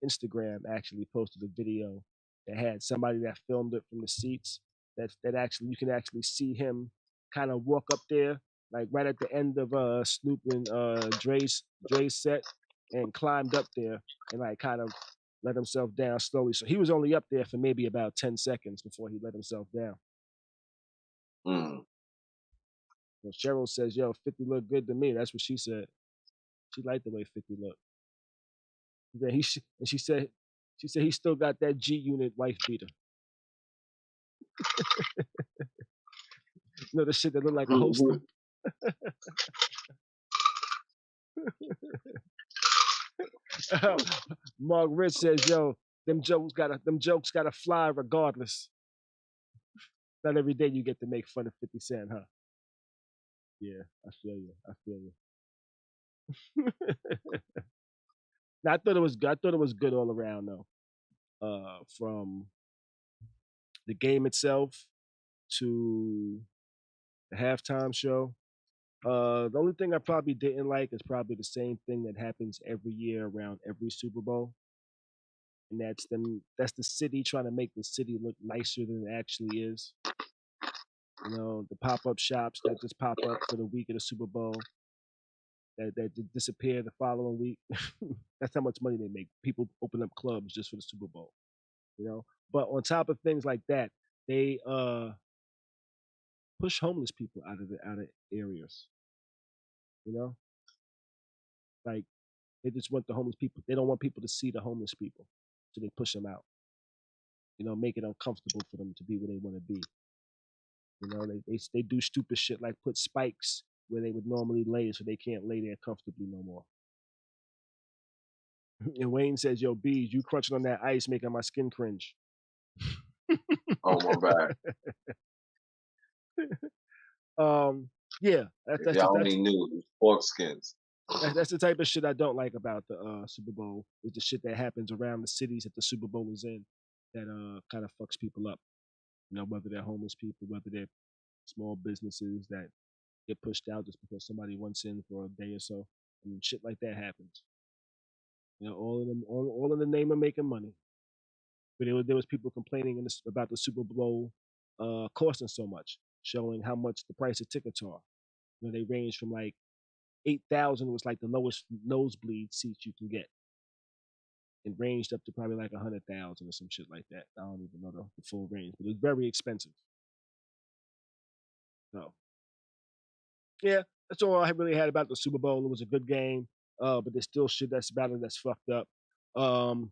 Instagram actually posted a video that had somebody that filmed it from the seats. That actually you can actually see him kind of walk up there like right at the end of Snoop and Dre's set and climbed up there and like kind of let himself down slowly. So he was only up there for maybe about 10 seconds before he let himself down. Mm. So Cheryl says, "Yo, 50 looked good to me." That's what she said. She liked the way 50 looked. Then she said he still got that G Unit wife beater. You know the shit that look like a holster. Mark Rich says, "Yo, them jokes gotta fly regardless. Not every day you get to make fun of 50 Cent, huh?" Yeah, I feel you. Now, I thought it was good all around though. From the game itself to the halftime show. The only thing I probably didn't like is probably the same thing that happens every year around every Super Bowl. And that's the city trying to make the city look nicer than it actually is. You know, the pop-up shops that just pop up for the week of the Super Bowl that disappear the following week. That's how much money they make. People open up clubs just for the Super Bowl. You know, but on top of things like that, they push homeless people out of areas. You know, like they just want the homeless people. They don't want people to see the homeless people, so they push them out. You know, make it uncomfortable for them to be where they want to be. You know, they do stupid shit like put spikes where they would normally lay, so they can't lay there comfortably no more. And Wayne says, "Yo, Beez, you crunching on that ice making my skin cringe." Oh my bad. Yeah, that's Y'all only knew it was pork skins. That's the type of shit I don't like about the Super Bowl. Is the shit that happens around the cities that the Super Bowl is in that kind of fucks people up. You know, whether they're homeless people, whether they're small businesses that get pushed out just because somebody wants in for a day or so. I mean, shit like that happens. You know, all in the name of making money. But there was people complaining about the Super Bowl costing so much, showing how much the price of tickets are. You know, they range from like 8,000 was like the lowest nosebleed seats you can get. It ranged up to probably like 100,000 or some shit like that. I don't even know the full range, but it was very expensive. So, yeah, that's all I really had about the Super Bowl. It was a good game, but there's still shit that's about it that's fucked up. The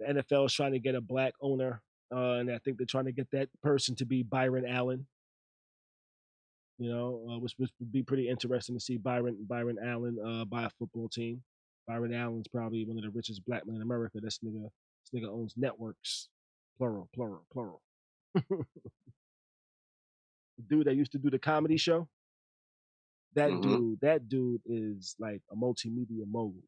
NFL is trying to get a black owner, and I think they're trying to get that person to be Byron Allen. You know, which would be pretty interesting to see Byron Allen buy a football team. Byron Allen's probably one of the richest black men in America. This nigga owns networks, plural. The dude that used to do the comedy show, that dude is like a multimedia mogul.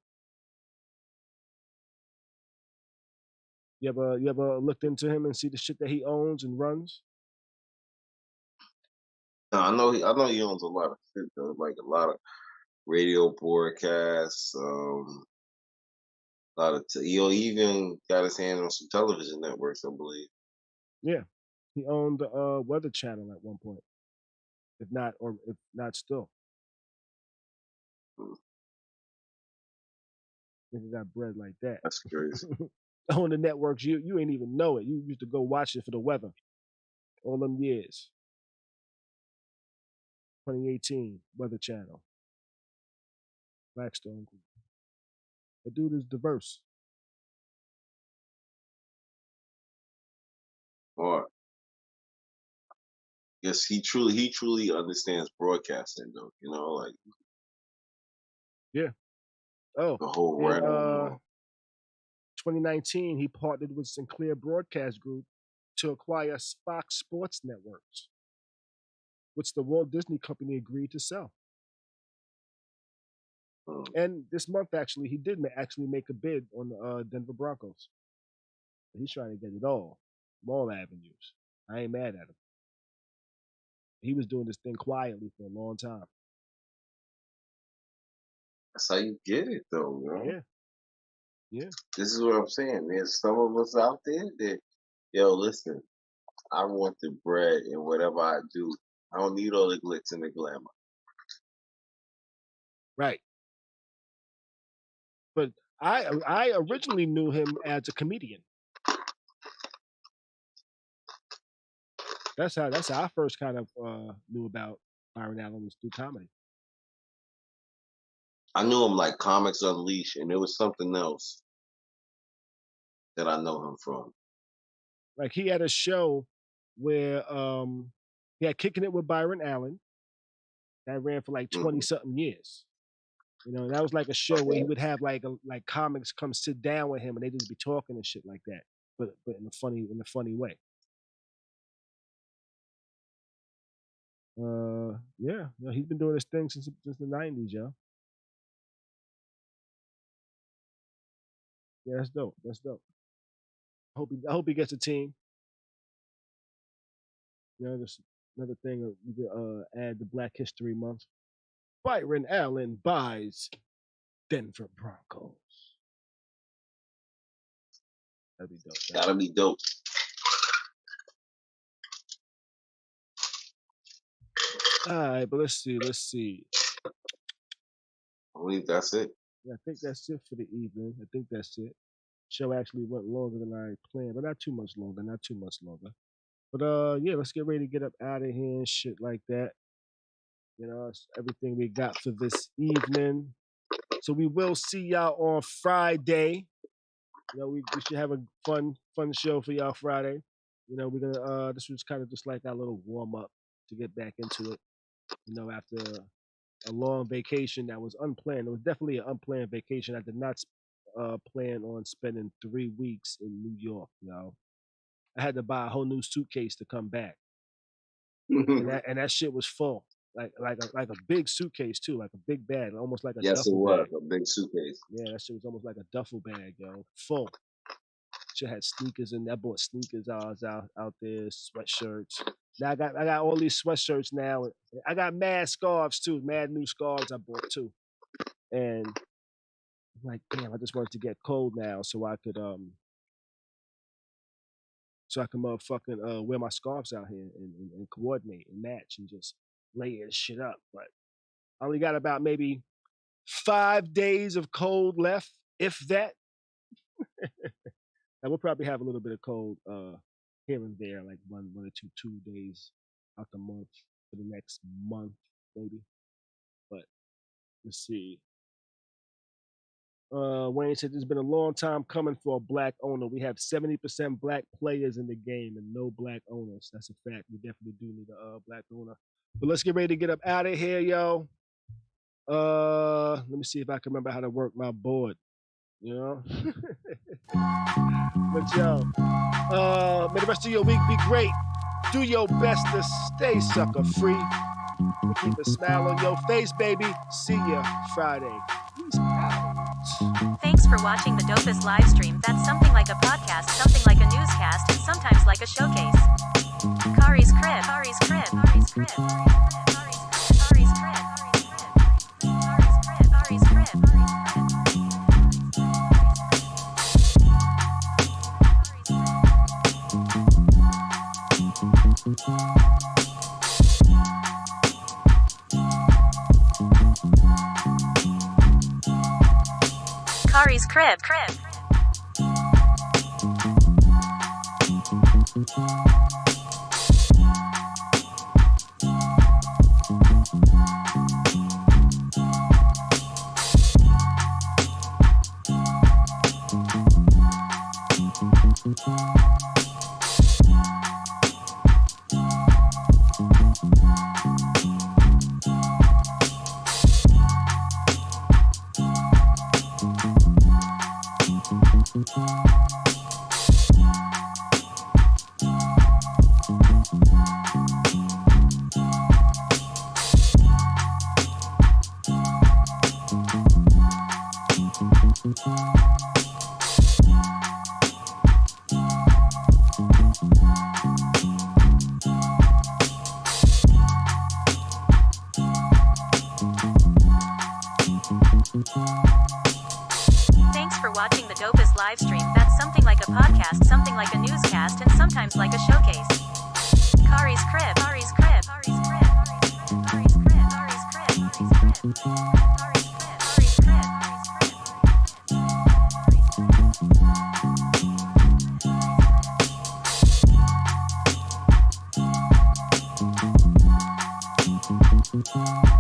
You ever looked into him and see the shit that he owns and runs? No, I know he owns a lot of shit though, like a lot of radio broadcasts, a lot of he even got his hand on some television networks, I believe. Yeah, he owned the Weather Channel at one point, if not still. Nigga got bread like that. That's crazy. On the networks, you ain't even know it. You used to go watch it for the weather all them years. 2018 Weather Channel. Blackstone Group. The dude is diverse. Or yes, he truly understands broadcasting though. You know, like Oh, the whole in realm. 2019, he partnered with Sinclair Broadcast Group to acquire Fox Sports Networks, which the Walt Disney Company agreed to sell. And this month, actually, he did actually make a bid on the Denver Broncos. He's trying to get it all avenues. I ain't mad at him. He was doing this thing quietly for a long time. That's how you get it, though, bro. Yeah. This is what I'm saying. There's some of us out there that, yo, listen, I want the bread and whatever I do. I don't need all the glitz and the glamour. Right. But I originally knew him as a comedian. That's how I first kind of knew about Byron Allen, was through comedy. I knew him like Comics Unleashed, and there was something else that I know him from. Like, he had a show where he had Kicking It with Byron Allen that ran for like 20-something years. You know, that was like a show where he would have like comics come sit down with him and they just be talking and shit like that, but in a funny way. Yeah, he's been doing this thing since the 90s, yo. Yeah, that's dope. I hope he gets a team. You know, there's another thing we could add to Black History Month. Byron Allen buys Denver Broncos. That'd be dope. That'll be dope. All right, but let's see. I believe that's it. Yeah, I think that's it for the evening. I think that's it. Show actually went longer than I planned, but not too much longer. But yeah, let's get ready to get up out of here and shit like that. You know, it's everything we got for this evening. So we will see y'all on Friday. You know, we should have a fun show for y'all Friday. You know, we're gonna this was kind of just like our little warm up to get back into it. You know, after a long vacation that was unplanned. It was definitely an unplanned vacation. I did not plan on spending 3 weeks in New York. You know, I had to buy a whole new suitcase to come back, and that shit was full. Like a big suitcase too, like a big bag, almost like a duffel bag. A big suitcase. Yeah, that shit was almost like a duffel bag, yo, full. Shit had sneakers in there. I bought sneakers out there, sweatshirts. Now I got all these sweatshirts now. I got mad scarves too, mad new scarves I bought too. And I'm like, damn, I just wanted to get cold now so I could motherfucking wear my scarves out here and coordinate and match and just lay this shit up. But I only got about maybe 5 days of cold left, if that. And we'll probably have a little bit of cold here and there, like one or two days out the month for the next month, maybe. But let's see. Wayne said it's been a long time coming for a black owner. We have 70% black players in the game and no black owners. That's a fact. We definitely do need a black owner. But let's get ready to get up out of here, yo. Let me see if I can remember how to work my board. You know? But yo, may the rest of your week be great. Do your best to stay sucker free. And keep a smile on your face, baby. See ya Friday. Peace out. Thanks for watching the dopest live stream that's something like a podcast, something like a newscast, and sometimes like a showcase. Khary's crib. Khary's crib. Khary's crib. Khary's crib. Khary's crib. Khary's crib. Khary's crib. Crib. Thanks for watching the dopest live stream that's something like a podcast, something like a newscast, and sometimes like a showcase. Khary's crib, Khary's crib, Khary's crib, Khary's crib, Khary's crib, Khary's crib, Khary's crib, Khary's crib, Khary's crib.